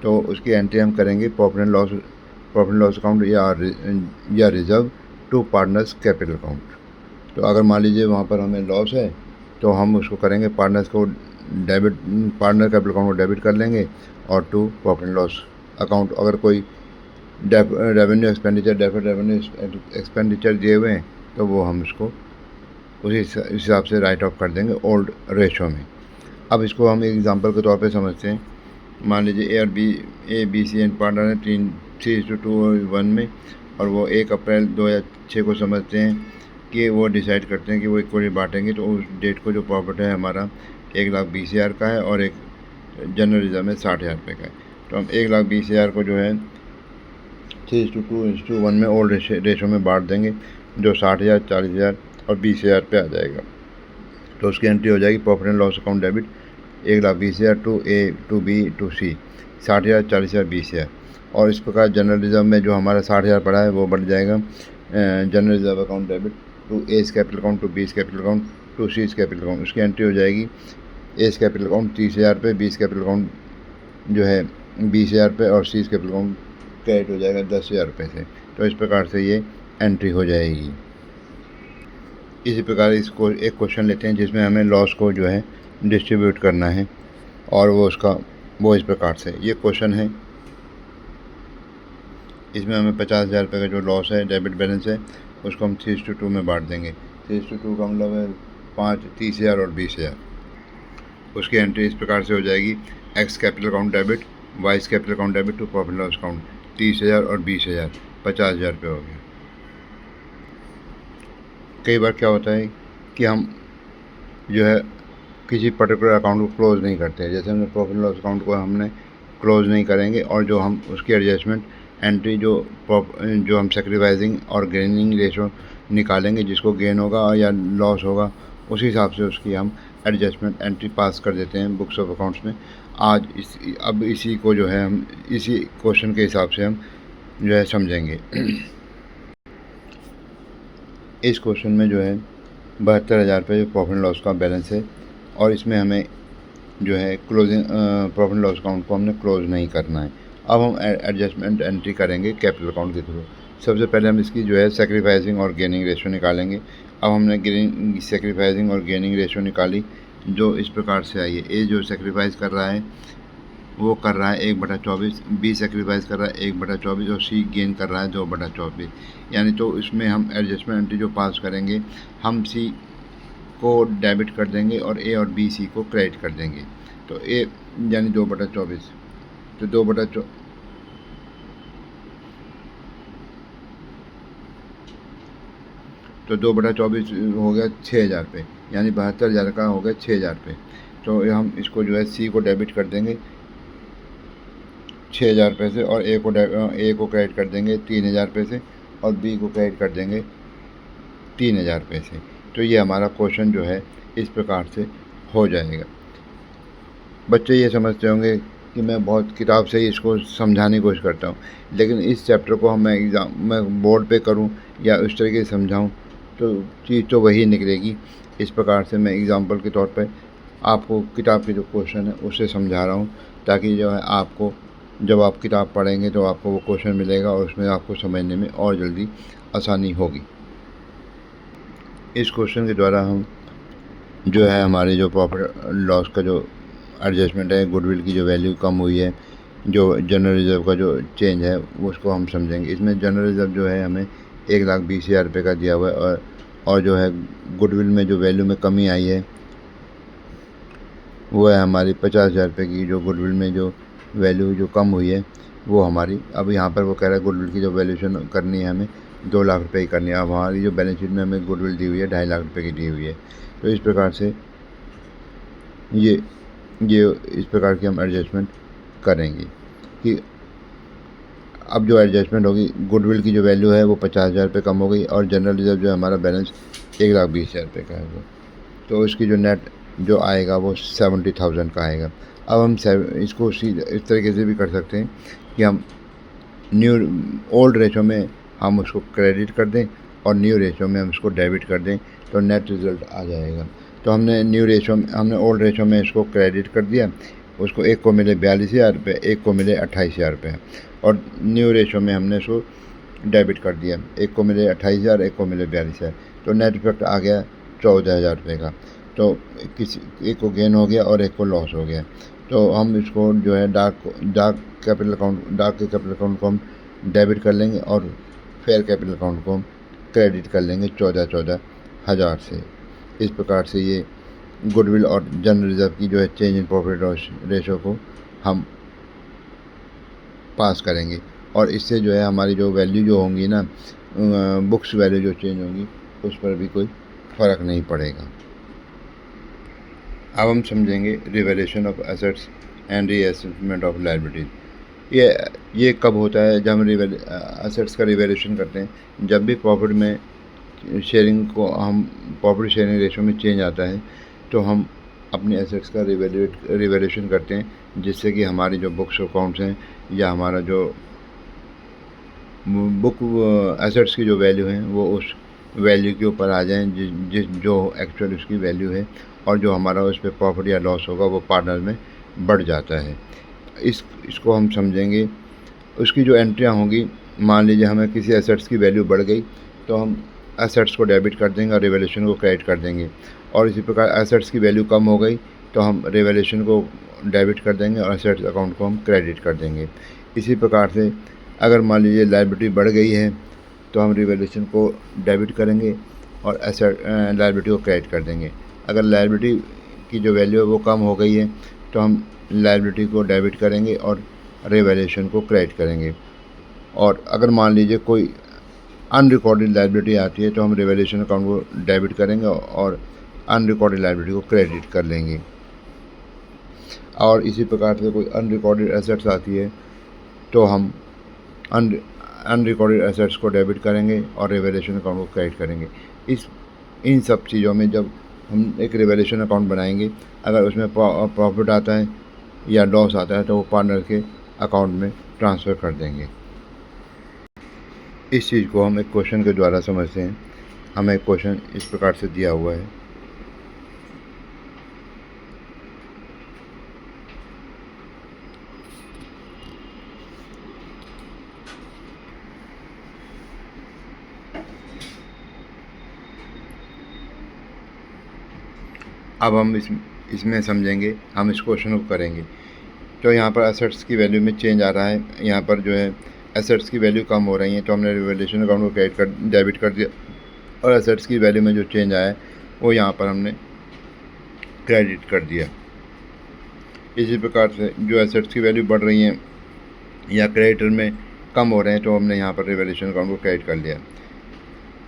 तो उसकी एंट्री हम करेंगे प्रॉफिट एंड लॉस अकाउंट या reserve to partners capital account. तो अगर मान लीजिए वहाँ पर हमें लॉस है तो हम उसको करेंगे पार्टनर कैपिटल अकाउंट को डेबिट कर लेंगे और to profit and loss account अगर कोई रेवेन्यू एक्सपेंडिचर दिए हुए हैं तो वो हम उसको उसी हिसाब से राइट ऑफ कर देंगे ओल्ड रेशो में। अब इसको हम एग्जांपल के तौर पे समझते हैं। मान लीजिए A B C and partner है 3:2:1 में, और वो 1 अप्रैल 2006 को समझते हैं कि वो डिसाइड करते हैं कि वो इक्वली बांटेंगे। तो उस डेट को जो प्रॉफिट है हमारा 1,20,000 का है और एक जनरल रिजर्व में 60,000 रुपये का है। तो हम 1,20,000 को जो है 3:2:1 में ओल्ड रेशो में बांट देंगे, जो 60,000, 40,000 और 20,000 पे आ जाएगा। तो उसकी एंट्री हो जाएगी profit and loss account debit 1,20,000 to A to B to C, 60,000, 40,000, 20,000। और इस प्रकार जनरल रिजर्व में जो हमारा 60,000 पड़ा है वो बढ़ जाएगा general reserve account debit to A's capital account to B's capital account to C's capital account. उसकी एंट्री हो जाएगी एस कैपिटल अकाउंट 30,000 पे, बीस कैपिटल अकाउंट जो है 20,000 पे और सीज कैपिटल अकाउंट क्रेडिट हो जाएगा 10,000 रुपये से। तो इस प्रकार से ये एंट्री हो जाएगी। इसी प्रकार इसको एक क्वेश्चन लेते हैं जिसमें हमें लॉस को जो है डिस्ट्रीब्यूट करना है, और वो इस प्रकार से ये क्वेश्चन है। इसमें हमें 50,000 रुपये का जो लॉस है डेबिट बैलेंस है उसको हम 3:2 में बांट देंगे। 3:2 का मतलब है 5, 30,000 और 20,000। उसकी एंट्री इस प्रकार से हो जाएगी X capital account debit Y's capital account debit to profit loss account 30,000 और 20,000, 50,000 रुपये हो गया। कई बार क्या होता है कि हम जो है किसी पर्टिकुलर अकाउंट को क्लोज़ नहीं करते, जैसे हमने प्रॉफिट लॉस अकाउंट को हमने क्लोज़ नहीं करेंगे, और जो हम उसकी एडजस्टमेंट एंट्री जो हम सेक्रीफाइसिंग और गेनिंग रेशो निकालेंगे, जिसको गेन होगा या लॉस होगा उसी हिसाब से उसकी हम एडजस्टमेंट एंट्री पास कर देते हैं बुक्स ऑफ अकाउंट्स में। अब इसी को जो है हम इसी क्वेश्चन के हिसाब से हम जो है समझेंगे। इस क्वेश्चन में जो है 72,000 रुपये जो प्रॉफिट लॉस का बैलेंस है, और इसमें हमें जो है क्लोजिंग प्रॉफिट लॉस अकाउंट को हमने क्लोज नहीं करना है। अब हम एडजस्टमेंट एंट्री करेंगे कैपिटल अकाउंट के थ्रू। सबसे पहले हम इसकी जो है सेक्रीफाइसिंग और गेनिंग रेशो निकालेंगे। अब हमने सेक्रीफाइसिंग और गेनिंग रेशो निकाली, जो इस प्रकार से आई है। ए जो सेक्रीफाइस कर रहा है वो कर रहा है 1/24, बी सेक्रीफाइस कर रहा है 1/24 और सी गेन कर रहा है 2/24। यानी तो इसमें हम एडजस्टमेंट एंट्री जो पास करेंगे, हम सी को डेबिट कर देंगे और ए और बी सी को क्रेडिट कर देंगे। तो ए यानी 2/24, तो 2/24 हो गया 6,000 पे, यानी 72,000 का हो गया 6,000 पे। तो हम इसको जो है सी को डेबिट कर देंगे 6,000 रुपये से, और ए को क्रेडिट कर देंगे 3,000 रुपये से, और बी को क्रेडिट कर देंगे 3,000 रुपये से। तो ये हमारा क्वेश्चन जो है इस प्रकार से हो जाएगा। बच्चे ये समझते होंगे कि मैं बहुत किताब से ही इसको समझाने की कोशिश करता हूँ, लेकिन इस चैप्टर को मैं बोर्ड पे करूँ या उस तरीके से समझाऊँ तो चीज़ तो वही निकलेगी। इस प्रकार से मैं एग्ज़ाम्पल के तौर पे आपको किताब के जो क्वेश्चन है उससे समझा रहा हूँ, ताकि जो है आपको जब आप किताब पढ़ेंगे तो आपको वो क्वेश्चन मिलेगा और उसमें आपको समझने में और जल्दी आसानी होगी। इस क्वेश्चन के द्वारा हम जो है हमारी जो प्रॉफिट लॉस का जो एडजस्टमेंट है, गुडविल की जो वैल्यू कम हुई है, जो जनरल रिज़र्व का जो चेंज है उसको हम समझेंगे। इसमें जनरल रिज़र्व जो है हमें 1,20,000 रुपये का दिया हुआ है, और जो है गुडविल में जो वैल्यू में कमी आई है वो है हमारी 50,000 रुपये की। जो गुडविल में जो वैल्यू जो कम हुई है वो हमारी, अब यहाँ पर वो कह रहा है गुडविल की जो वैल्यूशन करनी है हमें 2 लाख रुपये की करनी है। अब हमारी जो बैलेंस शीट में हमें गुडविल दी हुई है 2.5 लाख रुपये की दी हुई है। तो इस प्रकार से ये इस प्रकार की हम एडजस्टमेंट करेंगे कि अब जो एडजस्टमेंट होगी, गुडविल की जो वैल्यू है वो 50,000 रुपये कम हो गई, और जनरल रिजर्व जो है हमारा बैलेंस 1,20,000 रुपये का है वो। तो इसकी जो नेट जो आएगा वो 70,000 का आएगा। अब हम इसको इस तरीके से भी कर सकते हैं कि हम न्यू ओल्ड रेशो में हम उसको क्रेडिट कर दें और न्यू रेशो में हम उसको डेबिट कर दें, तो नेट रिज़ल्ट आ जाएगा। तो हमने ओल्ड रेशो में इसको क्रेडिट कर दिया, उसको एक को मिले 42,000 रुपये, एक को मिले 28,000 रुपये, और न्यू रेशो में हमने उसको डेबिट कर दिया, एक को मिले 28,000, एक को मिले 42,000, तो नेट इफेक्ट आ गया 14,000 रुपये का। तो किसी एक को गेन हो गया और एक को लॉस हो गया। तो हम इसको जो है डार्क कैपिटल अकाउंट को हम डेबिट कर लेंगे और फेयर कैपिटल अकाउंट को हम क्रेडिट कर लेंगे 14,000 से। इस प्रकार से ये गुडविल और जनरल रिजर्व की जो है चेंज इन प्रॉफिट रेशो को हम पास करेंगे, और इससे जो है हमारी जो वैल्यू जो होंगी ना, बुक्स वैल्यू जो चेंज होंगी उस पर भी कोई फ़र्क नहीं पड़ेगा। अब हम समझेंगे revaluation of assets and reassessment of liabilities. ये कब होता है? जब हम एसेट्स का रिवैल्यूएशन करते हैं, जब भी प्रॉफिट में शेयरिंग को हम प्रॉफिट शेयरिंग रेशो में चेंज आता है, तो हम अपने एसेट्स का रिवैल्यूएशन करते हैं, जिससे कि हमारी जो बुक्स अकाउंट्स हैं या हमारा जो बुक एसेट्स की जो वैल्यू है वो उस वैल्यू के ऊपर आ जाएं जिस जो एक्चुअल उसकी वैल्यू है, और जो हमारा उस पर प्रॉफिट या लॉस होगा वो पार्टनर में बढ़ जाता है। इसको हम समझेंगे। उसकी जो एंट्रियाँ होंगी, मान लीजिए हमें किसी एसेट्स की वैल्यू बढ़ गई, तो हम एसेट्स को डेबिट कर देंगे और रिवैल्यूएशन को क्रेडिट कर देंगे, और इसी प्रकार एसेट्स की वैल्यू कम हो गई तो हम रिवैल्यूएशन को डेबिट कर देंगे और एसेट्स अकाउंट को हम क्रेडिट कर देंगे। इसी प्रकार से अगर मान लीजिए लायबिलिटी बढ़ गई है तो हम रिवैल्यूएशन को डेबिट करेंगे और लायबिलिटी को क्रेडिट कर देंगे। अगर लायबिलिटी की जो वैल्यू है वो कम हो गई है तो हम लायबिलिटी को डेबिट करेंगे और रिवैल्यूएशन को क्रेडिट करेंगे। और अगर मान लीजिए कोई अनरिकॉर्डेड लायबिलिटी आती है तो हम रिवैल्यूएशन अकाउंट को डेबिट करेंगे और अनरिकॉर्डेड लायबिलिटी को क्रेडिट कर लेंगे। और इसी प्रकार से कोई अनरिकॉर्डेड एसेट्स आती है तो हम अनरिकॉर्डेड एसेट्स को डेबिट करेंगे और रिवैल्यूएशन अकाउंट को क्रेडिट करेंगे। इन सब चीज़ों में जब हम एक रिवैल्यूएशन अकाउंट बनाएंगे, अगर उसमें प्रॉफिट आता है या लॉस आता है तो वो पार्टनर के अकाउंट में ट्रांसफ़र कर देंगे। इस चीज़ को हम एक क्वेश्चन के द्वारा समझते हैं। हमें एक क्वेश्चन इस प्रकार से दिया हुआ है। अब हम इसमें समझेंगे, हम इस क्वेश्चन को करेंगे। तो यहाँ पर एसेट्स की वैल्यू में चेंज आ रहा है, यहाँ पर जो है एसेट्स की वैल्यू कम हो रही है, तो हमने रिवैल्यूएशन अकाउंट को डेबिट कर दिया, और एसेट्स की वैल्यू में जो चेंज आया है वो यहाँ पर हमने क्रेडिट कर दिया। इसी प्रकार से जो एसेट्स की वैल्यू बढ़ रही हैं या क्रेडिटर में कम हो रहे हैं तो हमने यहाँ पर रिवैल्यूएशन अकाउंट को क्रेडिट कर लिया।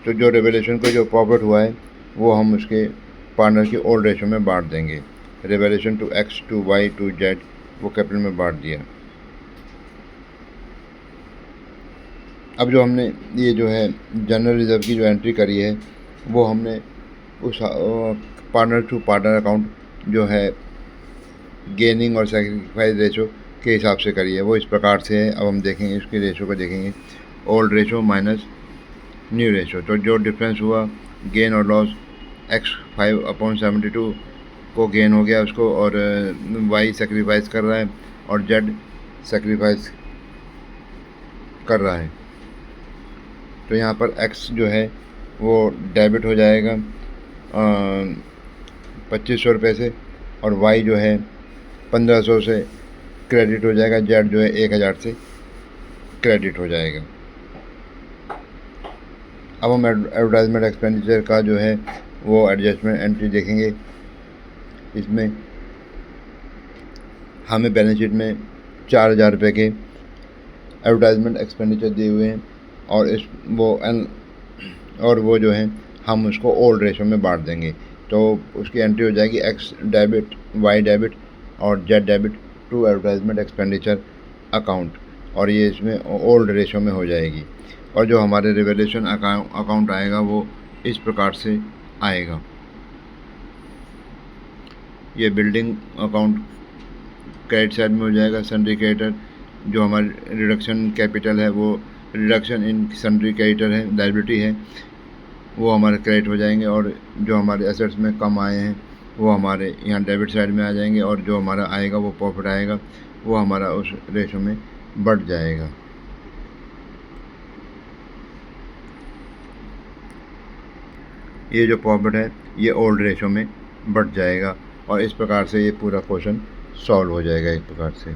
तो जो रिवैल्यूएशन को जो प्रॉफिट हुआ है वो हम उसके पार्टनर की ओल्ड रेशो में बांट देंगे। Revaluation to X to Y to Z वो कैपिटल में बांट दिया। अब जो हमने ये जो है जनरल रिजर्व की जो एंट्री करी है वो हमने उस पार्टनर टू पार्टनर अकाउंट जो है गेनिंग और सैक्रिफाइस रेशो के हिसाब से करी है, वो इस प्रकार से है। अब हम देखेंगे इसके रेशो को, देखेंगे old ratio minus new ratio. तो जो डिफरेंस हुआ गेन और लॉस, एक्स 5/72 को गेन हो गया उसको, और वाई सेक्रीफाइस कर रहा है और जेड सेक्रीफाइस कर रहा है। तो यहाँ पर एक्स जो है वो डेबिट हो जाएगा 2500 रुपये से, और वाई जो है 1500 से क्रेडिट हो जाएगा, जेड जो है 1000 से क्रेडिट हो जाएगा। अब हम एडवर्टाइजमेंट एक्सपेंडिचर का जो है वो एडजस्टमेंट एंट्री देखेंगे। इसमें हमें बैलेंस शीट में 4000 रुपये के एडवर्टाइजमेंट एक्सपेंडिचर दिए हुए हैं, और वो जो है हम उसको ओल्ड रेशो में बांट देंगे। तो उसकी एंट्री हो जाएगी एक्स डेबिट, वाई डेबिट और Z debit to advertisement expenditure account, और ये इसमें ओल्ड रेशो में हो जाएगी। और जो हमारे रिवैल्यूएशन अकाउंट आएगा वो इस प्रकार से आएगा। ये बिल्डिंग अकाउंट क्रेडिट साइड में हो जाएगा। सन्ड्री क्रेडिटर जो हमारे रिडक्शन कैपिटल है, वो रिडक्शन इन सन्ड्री क्रेडिटर है, लायबिलिटी है, वो हमारे क्रेडिट हो जाएंगे। और जो हमारे एसेट्स में कम आए हैं वो हमारे यहाँ डेबिट साइड में आ जाएंगे, और जो हमारा आएगा वो प्रॉफिट आएगा वो हमारा उस रेशो में बढ़ जाएगा। ये जो प्रॉफिट है ये ओल्ड रेशो में बढ़ जाएगा, और इस प्रकार से ये पूरा क्वेश्चन सॉल्व हो जाएगा। एक प्रकार से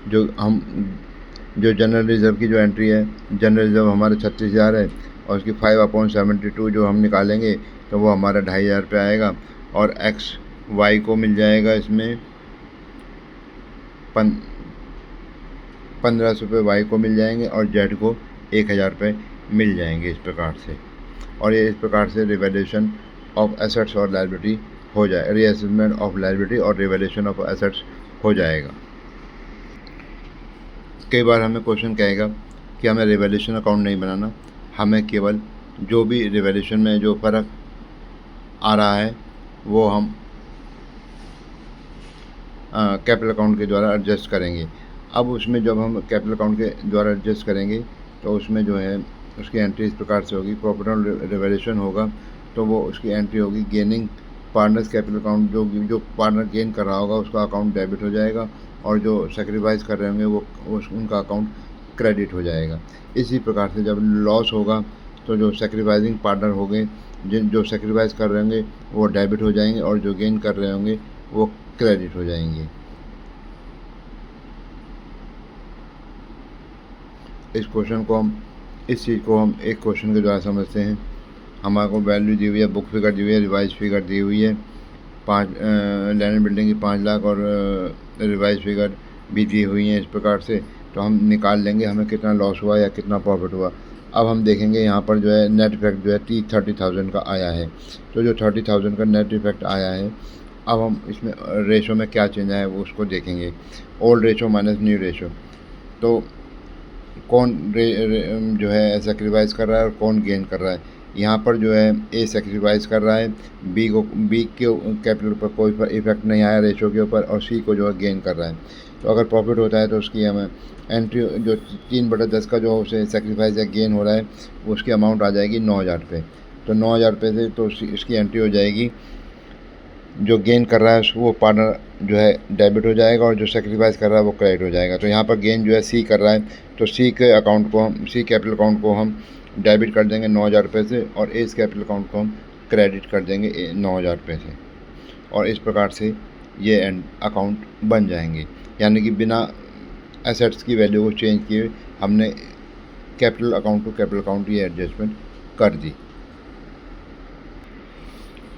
जो जनरल रिज़र्व की जो एंट्री है, जनरल रिज़र्व हमारे 36,000 है, और उसकी 5/72 जो हम निकालेंगे तो वो हमारा 2,500 रुपये आएगा। और एक्स वाई को मिल जाएगा इसमें 1,500 रुपये वाई को मिल जाएंगे, और जेड को 1,000 रुपये मिल जाएंगे इस प्रकार से। और ये इस प्रकार से रिवैल्यूएशन ऑफ एसेट्स और लायबिलिटी हो जाए, रीअसेसमेंट ऑफ लायबिलिटी और रिवैल्यूएशन ऑफ एसेट्स हो जाएगा। कई बार हमें क्वेश्चन कहेगा कि हमें रिवैल्यूएशन अकाउंट नहीं बनाना, हमें केवल जो भी रिवैल्यूएशन में जो फ़र्क आ रहा है वो हम कैपिटल अकाउंट के द्वारा एडजस्ट करेंगे। अब उसमें जब हम कैपिटल अकाउंट के द्वारा एडजस्ट करेंगे तो उसमें जो है उसकी एंट्री इस प्रकार से होगी। प्रॉफिट ऑन रिवैल्यूएशन होगा तो वो उसकी एंट्री होगी गेनिंग पार्टनर्स कैपिटल अकाउंट, जो पार्टनर गेन कर रहा होगा उसका अकाउंट डेबिट हो जाएगा, और जो सेक्रीफाइस कर रहे होंगे वो उनका अकाउंट क्रेडिट हो जाएगा। इसी प्रकार से जब लॉस होगा तो जो सेक्रीफाइसिंग पार्टनर होंगे, जो सेक्रीफाइस कर रहे होंगे वो डेबिट हो जाएंगे, और जो गेन कर रहे होंगे वो क्रेडिट हो जाएंगे। इस चीज़ को हम एक क्वेश्चन के द्वारा समझते हैं। हमारे को वैल्यू दी हुई है, बुक फिगर दी हुई है, रिवाइज फिगर दी हुई है, लैंड बिल्डिंग की 5 लाख, और रिवाइज फिगर भी दी हुई है इस प्रकार से। तो हम निकाल लेंगे हमें कितना लॉस हुआ या कितना प्रॉफिट हुआ। अब हम देखेंगे यहाँ पर जो है नेट इफेक्ट जो है 30,000 का आया है। तो जो 30,000 का नेट इफेक्ट आया है, अब हम इसमें रेशो में क्या चेंज आया है वो उसको देखेंगे। Old ratio minus new ratio, तो कौन जो है सेक्रीफाइस कर रहा है और कौन गेन कर रहा है। यहाँ पर जो है ए सेक्रीफाइस कर रहा है, बी के कैपिटल पर कोई इफेक्ट नहीं आया रेशो के ऊपर, और सी को जो है गेन कर रहा है। तो अगर प्रॉफिट होता है तो उसकी हमें एंट्री जो 3/10 का जो उसे सेक्रीफाइस या गेन हो रहा है उसकी अमाउंट आ जाएगी 9,000 रुपये। तो 9,000 रुपये से तो इसकी एंट्री हो जाएगी, जो गेन कर रहा है वो पार्टनर जो है डेबिट हो जाएगा, और जो सेक्रीफाइस कर रहा है वो क्रेडिट हो जाएगा। तो यहाँ पर गेन जो है सी कर रहा है, तो सी के अकाउंट को हम सी कैपिटल अकाउंट को हम डेबिट कर देंगे 9,000 रुपये से, और एस कैपिटल अकाउंट को हम क्रेडिट कर देंगे 9,000 रुपये से। और इस प्रकार से ये अकाउंट बन जाएंगे, यानी कि बिना एसेट्स की वैल्यू को चेंज किए हमने capital account to capital account ये एडजस्टमेंट कर दी।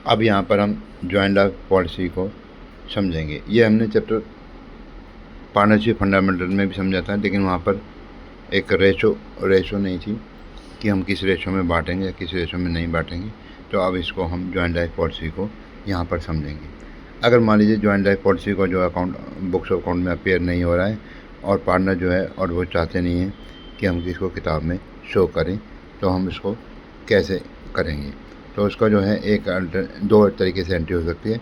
अब यहाँ पर हम जॉइंट लाइफ पॉलिसी को समझेंगे। ये हमने चैप्टर पार्टनरशिप फंडामेंटल में भी समझा था, लेकिन वहाँ पर एक रेशो नहीं थी कि हम किस रेशो में बांटेंगे या किस रेशो में नहीं बांटेंगे। तो अब इसको हम जॉइंट लाइफ पॉलिसी को यहाँ पर समझेंगे। अगर मान लीजिए जॉइंट लाइफ पॉलिसी को जो अकाउंट बुक्स ऑफ अकाउंट में अपेयर नहीं हो रहा है, और पार्टनर जो है और वो चाहते नहीं हैं कि हम इसको किताब में शो करें, तो हम इसको कैसे करेंगे। तो उसका जो है दो तरीके से एंट्री हो सकती है।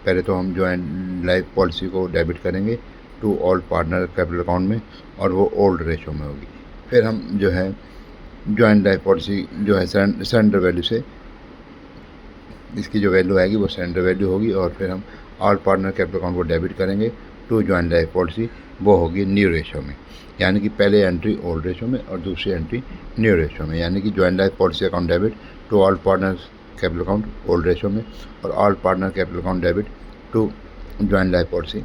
पहले तो हम जॉइंट लाइफ पॉलिसी को डेबिट करेंगे to all partner capital account में, और वो ओल्ड रेशो में होगी। फिर हम जो है जॉइंट लाइफ पॉलिसी जो है सरेंडर वैल्यू से, इसकी जो वैल्यू आएगी वो सरेंडर वैल्यू होगी, और फिर हम ऑल पार्टनर कैपिटल अकाउंट को डेबिट करेंगे टू जॉइंट लाइफ पॉलिसी, वो होगी न्यू रेशो में। यानी कि पहले एंट्री ओल्ड रेशो में और दूसरी एंट्री न्यू रेशो में, यानी कि joint life policy account debit to all partners capital account old ratio में, और all partner capital account debit to joint life policy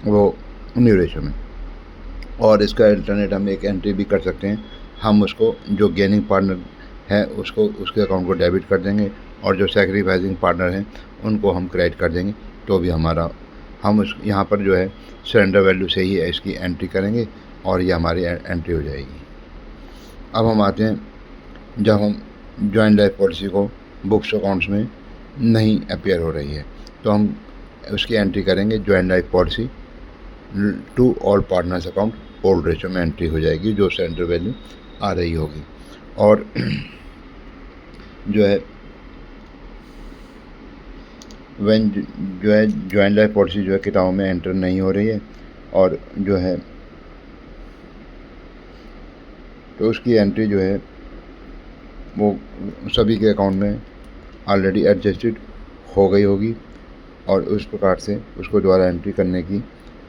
वो न्यू रेशो में। और इसका अल्टरनेट हम एक एंट्री भी कर सकते हैं, हम उसको जो गेनिंग पार्टनर है उसको उसके अकाउंट को डेबिट कर देंगे, और जो सेक्रीफाइसिंग पार्टनर हैं उनको हम क्रेडिट कर देंगे। तो भी हमारा हम उस यहाँ पर जो है सरेंडर वैल्यू से ही इसकी एंट्री करेंगे, और ये हमारी एंट्री हो जाएगी। अब हम आते हैं, जब हम जॉइंट लाइफ पॉलिसी को बुक्स अकाउंट्स में नहीं अपेयर हो रही है, तो हम उसकी एंट्री करेंगे joint life policy to all partners account old ratio में एंट्री हो जाएगी, जो सरेंडर वैल्यू आ रही होगी। और जो है व्हेन जो है जॉइंट लाइफ पॉलिसी जो है किताबों में एंटर नहीं हो रही है, और जो है तो उसकी एंट्री जो है वो सभी के अकाउंट में ऑलरेडी एडजस्टेड हो गई होगी, और उस प्रकार से उसको दोबारा एंट्री करने की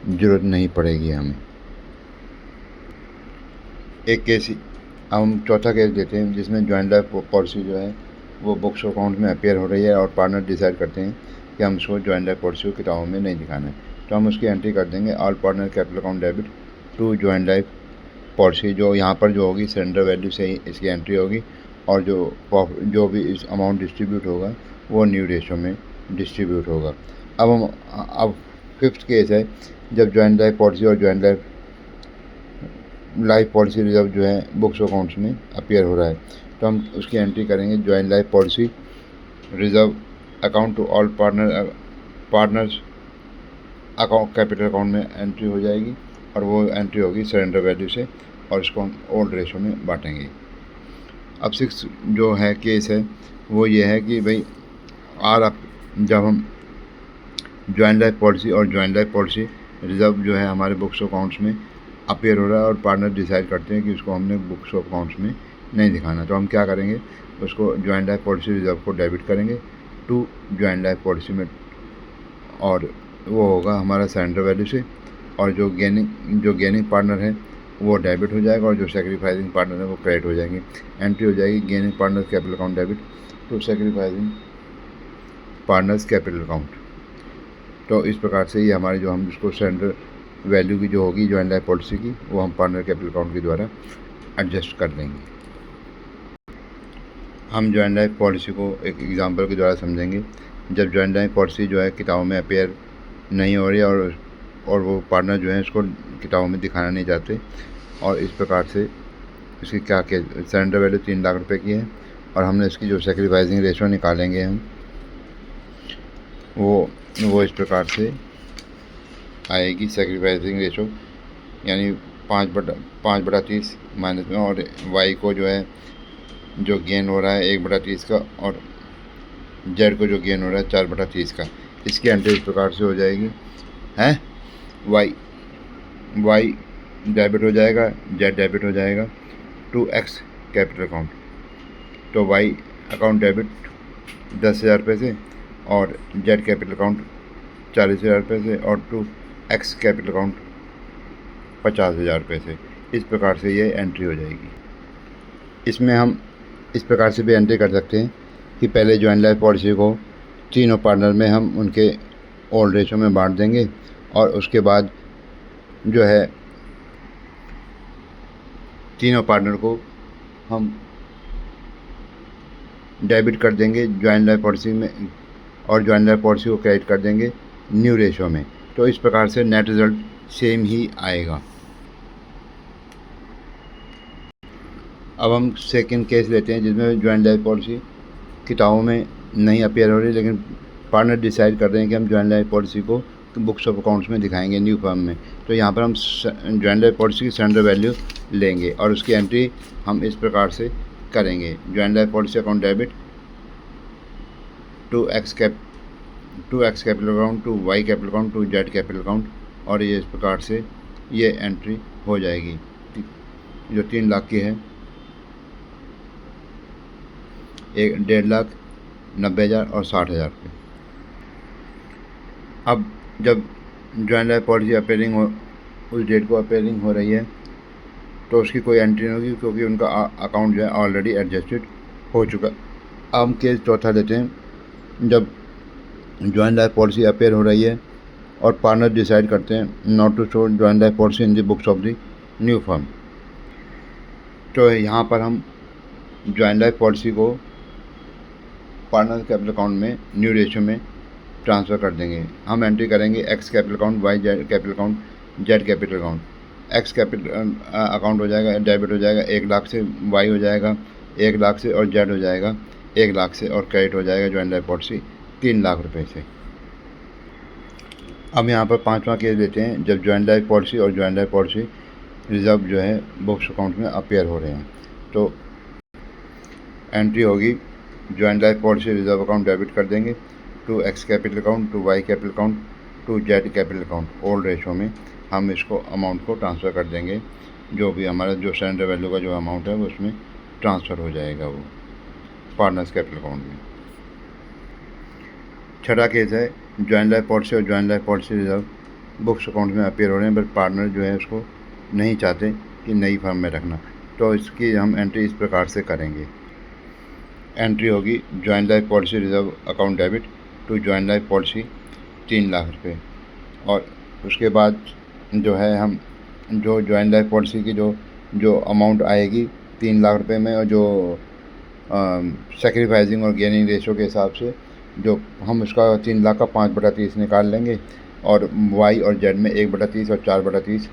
ज़रूरत नहीं पड़ेगी हमें। एक केस हम चौथा केस लेते हैं जिसमें जॉइंट लाइफ पॉलिसी जो है वो बुक्स अकाउंट में अपीयर हो रही है, और पार्टनर डिसाइड करते हैं कि हम उसको जॉइंट लाइफ पॉलिसी को किताबों में नहीं दिखाना है। तो हम उसकी एंट्री कर देंगे all partner capital account debit to joint life policy. जो यहाँ पर जो होगी सरेंडर वैल्यू से ही इसकी एंट्री होगी, और जो भी इस अमाउंट डिस्ट्रीब्यूट होगा वो न्यू रेशो में डिस्ट्रीब्यूट होगा। अब फिफ्थ केस है जब जॉइंट लाइफ पॉलिसी और जॉइंट लाइफ पॉलिसी रिजर्व जो है बुक्स अकाउंट्स में अपीयर हो रहा है। तो हम उसकी एंट्री करेंगे joint life policy reserve account to all partners account capital account में एंट्री हो जाएगी, और वो एंट्री होगी सरेंडर वैल्यू से, और इसको हम ओल्ड रेशो में बांटेंगे। अब सिक्स जो है केस है वो ये है कि भाई जब हम जॉइंट लाइफ पॉलिसी और जॉइंट लाइफ पॉलिसी रिजर्व जो है हमारे बुक्स अकाउंट्स में अपीयर हो रहा है, और पार्टनर डिसाइड करते हैं कि उसको हमने बुक्स अकाउंट्स में नहीं दिखाना। तो हम क्या करेंगे, उसको जॉइंट लाइफ पॉलिसी रिजर्व को डेबिट करेंगे टू जॉइंट लाइफ पॉलिसी में, और वो होगा हमारा सरेंडर वैल्यू से, और जो गेनिंग पार्टनर है वो डेबिट हो जाएगा, और जो सेक्रीफाइसिंग पार्टनर है वो क्रेडिट हो जाएंगे। एंट्री हो जाएगी gaining partners capital account debit to sacrificing partners capital account. तो इस प्रकार से ये हमारे जो हम इसको सरेंडर वैल्यू की जो होगी जॉइंट लाइफ पॉलिसी की, वो हम पार्टनर कैपिटल अकाउंट के द्वारा एडजस्ट कर देंगे। हम जॉइंट लाइफ पॉलिसी को एक एग्जांपल के द्वारा समझेंगे। जब जॉइंट लाइफ पॉलिसी जो है किताबों में अपीयर नहीं हो रही है, और वो पार्टनर जो है इसको किताबों में दिखाना नहीं चाहते, और इस प्रकार से इसकी क्या सरेंडर वैल्यू 3 लाख रुपए की है, और हमने इसकी जो सेक्रीफाइसिंग रेशो निकालेंगे हम वो इस प्रकार से आएगी। सेक्रीफाइसिंग रेशो यानी 5/30 माइनस में, और वाई को जो है जो गेन हो रहा है 1/30 का, और जेड को जो गेन हो रहा है 4/30 का। इसकी एंट्री इस प्रकार से हो जाएगी है वाई डेबिट हो जाएगा, जेड डेबिट हो जाएगा टू एक्स कैपिटल अकाउंट। तो वाई अकाउंट डेबिट 10,000 रुपये से, और जेड कैपिटल अकाउंट 40,000 रुपये से, और टू एक्स कैपिटल अकाउंट 50,000 रुपये से। इस प्रकार से ये एंट्री हो जाएगी। इसमें हम इस प्रकार से भी एंट्री कर सकते हैं कि पहले जॉइंट लाइफ पॉलिसी को तीनों पार्टनर में हम उनके ओल्ड रेशो में बांट देंगे, और उसके बाद जो है तीनों पार्टनर को हम डेबिट कर देंगे जॉइंट लाइफ पॉलिसी में, और जॉइंट लाइफ पॉलिसी को क्रेडिट कर देंगे न्यू रेशो में। तो इस प्रकार से नेट रिज़ल्ट सेम ही आएगा। अब हम सेकंड केस लेते हैं जिसमें जॉइंट लाइफ पॉलिसी किताबों में नहीं अपीयर हो रही, लेकिन पार्टनर डिसाइड कर रहे हैं कि हम जॉइंट लाइफ पॉलिसी को बुक्स ऑफ अकाउंट्स में दिखाएंगे न्यू फर्म में। तो यहाँ पर हम जॉइंट लाइफ पॉलिसी की सरेंडर वैल्यू लेंगे, और उसकी एंट्री हम इस प्रकार से करेंगे joint life policy account debit to X capital account to Y capital account to Z capital account, और ये इस प्रकार से ये एंट्री हो जाएगी जो 3 लाख की है, 1,90,000 और 60,000 रुपये। अब जब जॉइंट लाइफ पॉलिसी अपीयरिंग हो, उस डेट को अपीयरिंग हो रही है, तो उसकी कोई एंट्री नहीं होगी, क्योंकि उनका अकाउंट जो है ऑलरेडी एडजस्टेड हो चुका। अब हम केस चौथा लेते हैं जब जॉइंट लाइफ पॉलिसी अपीयर हो रही है, और पार्टनर डिसाइड करते हैं not to show joint life policy in the books of the new firm. तो यहाँ पर हम जॉइंट लाइफ पॉलिसी को पार्टनर कैपिटल अकाउंट में न्यू रेशियो में ट्रांसफ़र कर देंगे। हम एंट्री करेंगे X capital account, Y capital account, Z capital account. X capital account हो जाएगा डेबिट हो जाएगा 1 लाख से, वाई हो जाएगा 1 लाख से, और जेड हो जाएगा 1 लाख से, और क्रेडिट हो जाएगा जॉइंट लाइफ पॉलिसी 3 लाख रुपये से। अब यहाँ पर 5वां केस लेते हैं जब जॉइंट लाइफ पॉलिसी और जॉइंट लाइफ पॉलिसी रिजर्व जो है बुक्स अकाउंट में अपीयर हो रहे हैं। तो एंट्री होगी joint life policy reserve account debit कर देंगे to X capital account to Y capital account to Z capital account old ratio में हम इसको अमाउंट को ट्रांसफ़र कर देंगे। जो भी हमारा जो सरेंडर वैल्यू का जो अमाउंट है वो उसमें ट्रांसफ़र हो जाएगा वो पार्टनर्स कैपिटल अकाउंट में। छठा केस है जॉइंट लाइफ पॉलिसी और joint life policy reserve books account में अपीयर हो रहे हैं, बट पार्टनर जो है उसको नहीं चाहते कि नई फर्म में रखना, तो इसकी हम एंट्री इस प्रकार से करेंगे। एंट्री होगी joint life policy reserve account debit to joint life policy 3 lakh रुपये, और उसके बाद जो है हम जो जॉइंट लाइफ पॉलिसी की जो अमाउंट आएगी 3 लाख रुपये में, और जो सेक्रीफाइसिंग और गेनिंग रेशो के हिसाब से जो हम उसका 3 लाख का 5/30 निकाल लेंगे, और वाई और जेड में 1/30 और 4/30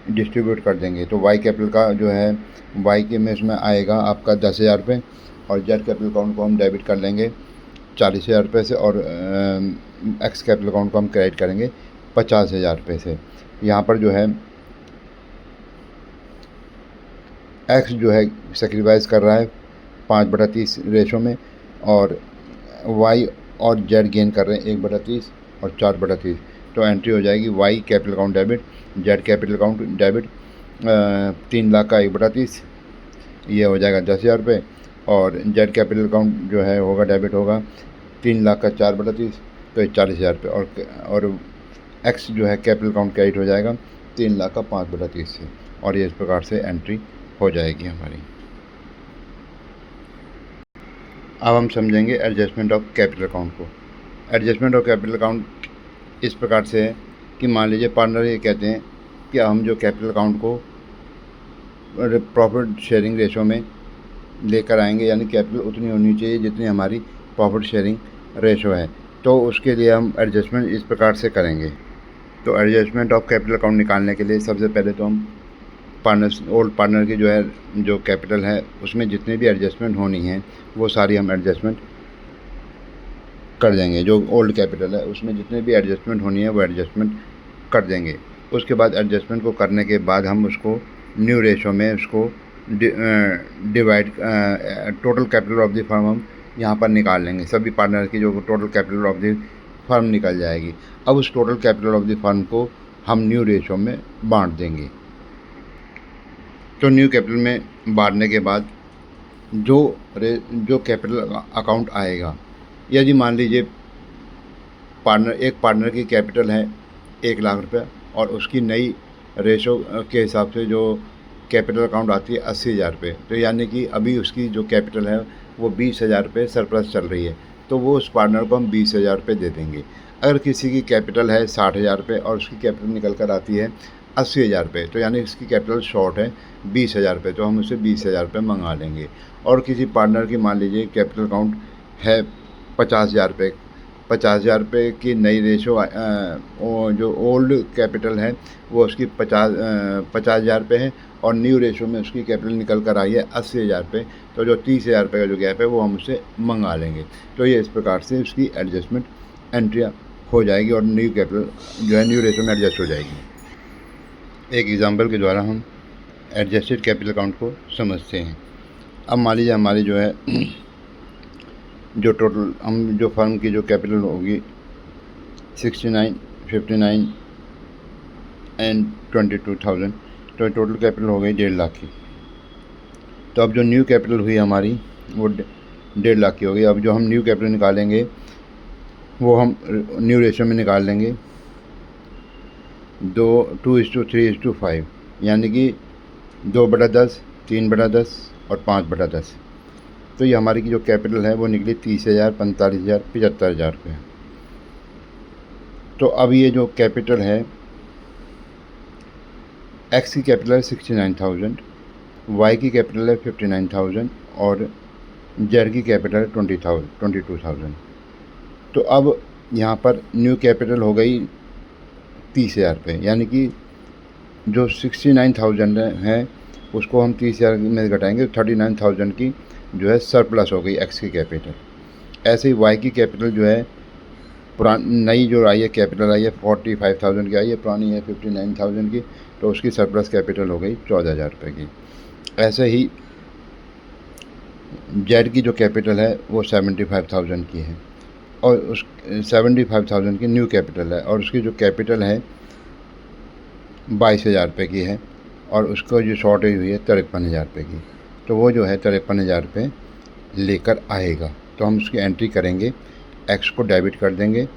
डिस्ट्रीब्यूट कर देंगे। तो वाई कैपिटल का जो है वाई के में इसमें आएगा आपका 10,000 रुपये, और जेड कैपिटल अकाउंट को हम डेबिट कर लेंगे 40,000 रुपये से, और एक्स कैपिटल अकाउंट को हम क्रेडिट करेंगे 50,000 रुपये से। यहाँ पर जो है एक्स जो है सेक्रीफाइस कर रहा है 5/30 रेशो में, और वाई और जेड गेन कर रहे हैं 1/30 और 4/30। तो एंट्री हो जाएगी Y capital account debit, Z capital account debit 3 lakh का 1/30, ये हो जाएगा 10,000 रुपये, और जेड कैपिटल अकाउंट जो है होगा डेबिट होगा 3 लाख का 4/30, तो 40,000 रुपये, और एक्स जो है कैपिटल अकाउंट क्रेडिट हो जाएगा 3 लाख का 5/30 से, और ये इस प्रकार से एंट्री हो जाएगी हमारी। अब हम समझेंगे एडजस्टमेंट ऑफ कैपिटल अकाउंट को। एडजस्टमेंट ऑफ कैपिटल अकाउंट इस प्रकार से है कि मान लीजिए पार्टनर ये कहते हैं कि हम जो कैपिटल अकाउंट को प्रॉफिट शेयरिंग रेशो में लेकर आएंगे, यानी कैपिटल उतनी होनी चाहिए जितनी हमारी प्रॉफिट शेयरिंग रेशो है, तो उसके लिए हम एडजस्टमेंट इस प्रकार से करेंगे। तो एडजस्टमेंट ऑफ कैपिटल अकाउंट निकालने के लिए सबसे पहले तो हम ओल्ड पार्टनर की जो कैपिटल है उसमें जितनी भी एडजस्टमेंट होनी है वो सारी हम एडजस्टमेंट कर देंगे। जो ओल्ड कैपिटल है उसमें जितने भी एडजस्टमेंट होनी है वो एडजस्टमेंट कर देंगे। उसके बाद एडजस्टमेंट को करने के बाद हम उसको न्यू रेशो में उसको divide total capital of the firm हम यहाँ पर निकाल लेंगे। सभी पार्टनर की जो total capital of the firm निकल जाएगी। अब उस total capital of the firm को हम न्यू रेशो में बांट देंगे। तो न्यू कैपिटल में बांटने के बाद जो कैपिटल अकाउंट आएगा, यदि मान लीजिए एक पार्टनर की कैपिटल है 1 लाख रुपये, और उसकी नई रेशो के हिसाब से जो कैपिटल अकाउंट आती है 80,000 रुपये, तो यानी कि अभी उसकी जो कैपिटल है वो 20,000 रुपये सरप्लस चल रही है, तो वो उस पार्टनर को हम 20,000 रुपये दे देंगे। अगर किसी की कैपिटल है 60,000 रुपये और उसकी कैपिटल निकल कर आती है 80,000 रुपये, तो यानी इसकी कैपिटल शॉर्ट है 20,000 रुपये, तो हम उसे 20,000 रुपये मंगा लेंगे। और किसी पार्टनर की मान लीजिए कैपिटल अकाउंट है 50,000 रुपये, 50,000 रुपये की नई रेशो जो ओल्ड कैपिटल है वो उसकी 50,000 रुपये है, और न्यू रेशो में उसकी कैपिटल निकल कर आई है 80,000 रुपये, तो जो 30,000 रुपये का जो गैप है वो हम उसे मंगा लेंगे। तो ये इस प्रकार से उसकी एडजस्टमेंट एंट्रियाँ हो जाएगी, और न्यू कैपिटल जो है न्यू रेशो में एडजस्ट हो जाएगी। एक एग्जांपल के द्वारा हम एडजस्टेड कैपिटल अकाउंट को समझते हैं। अब मान लीजिए हमारी जो है जो टोटल हम जो फर्म की जो कैपिटल होगी 69, 59 एंड 22,000, तो टोटल कैपिटल हो गई 1.5 लाख की। तो अब जो न्यू कैपिटल हुई हमारी वो 1.5 लाख की हो गई। अब जो हम न्यू कैपिटल निकालेंगे वो हम न्यू रेशो में निकाल लेंगे 2:3:5, यानी कि 2/10, 3/10 और 5/10। तो ये हमारी की जो कैपिटल है वो निकली 30,000, 45,000, 75,000 रुपये। तो अब ये जो कैपिटल है एक्स की कैपिटल है 69,000, वाई की कैपिटल है 59,000, और जेड की कैपिटल है 22,000। तो अब यहाँ पर न्यू कैपिटल हो गई 30,000 रुपये, यानी कि जो 69,000 है उसको हम 30,000 में घटाएंगे, 39,000 की जो है सरप्लस हो गई एक्स की कैपिटल। ऐसे ही वाई की कैपिटल जो है नई जो आई है कैपिटल आई है 45,000 की आई है, पुरानी है 59,000 की, तो उसकी सरप्लस कैपिटल हो गई 14,000 रुपये की। ऐसे ही जेड की जो कैपिटल है वो 75,000 की है, और उस 75,000 की न्यू कैपिटल है और उसकी जो कैपिटल है 22,000 रुपये की है और उसको जो शॉर्टेज हुई है 53,000 रुपये की। तो वो जो है 53,000 रुपये लेकर आएगा। तो हम उसकी एंट्री करेंगे, एक्स को डेबिट कर देंगे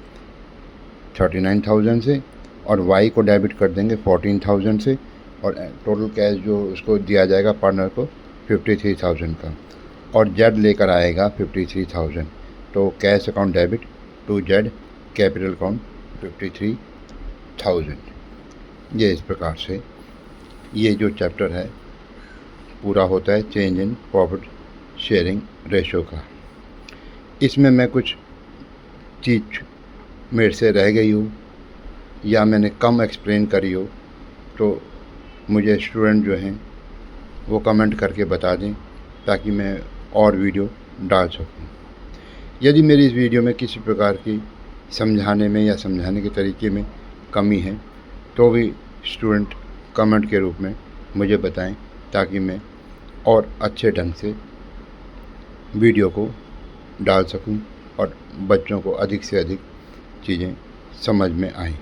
39,000 से और वाई को डेबिट कर देंगे 14,000 से और टोटल कैश जो उसको दिया जाएगा पार्टनर को 53,000 का और जेड लेकर आएगा 53,000। तो cash account debit to Z, capital account 53,000। ये इस प्रकार से ये जो चैप्टर है पूरा होता है change in profit sharing ratio का। इसमें मैं कुछ चीज़ मेरे से रह गई हो या मैंने कम एक्सप्लेन करी हो तो मुझे स्टूडेंट जो हैं वो कमेंट करके बता दें ताकि मैं और वीडियो डाल सकूं। यदि मेरी इस वीडियो में किसी प्रकार की समझाने में या समझाने के तरीके में कमी है तो भी स्टूडेंट कमेंट के रूप में मुझे बताएं ताकि मैं और अच्छे ढंग से वीडियो को डाल सकूं और बच्चों को अधिक से अधिक चीज़ें समझ में आएं।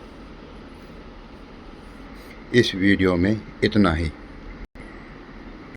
इस वीडियो में इतना ही।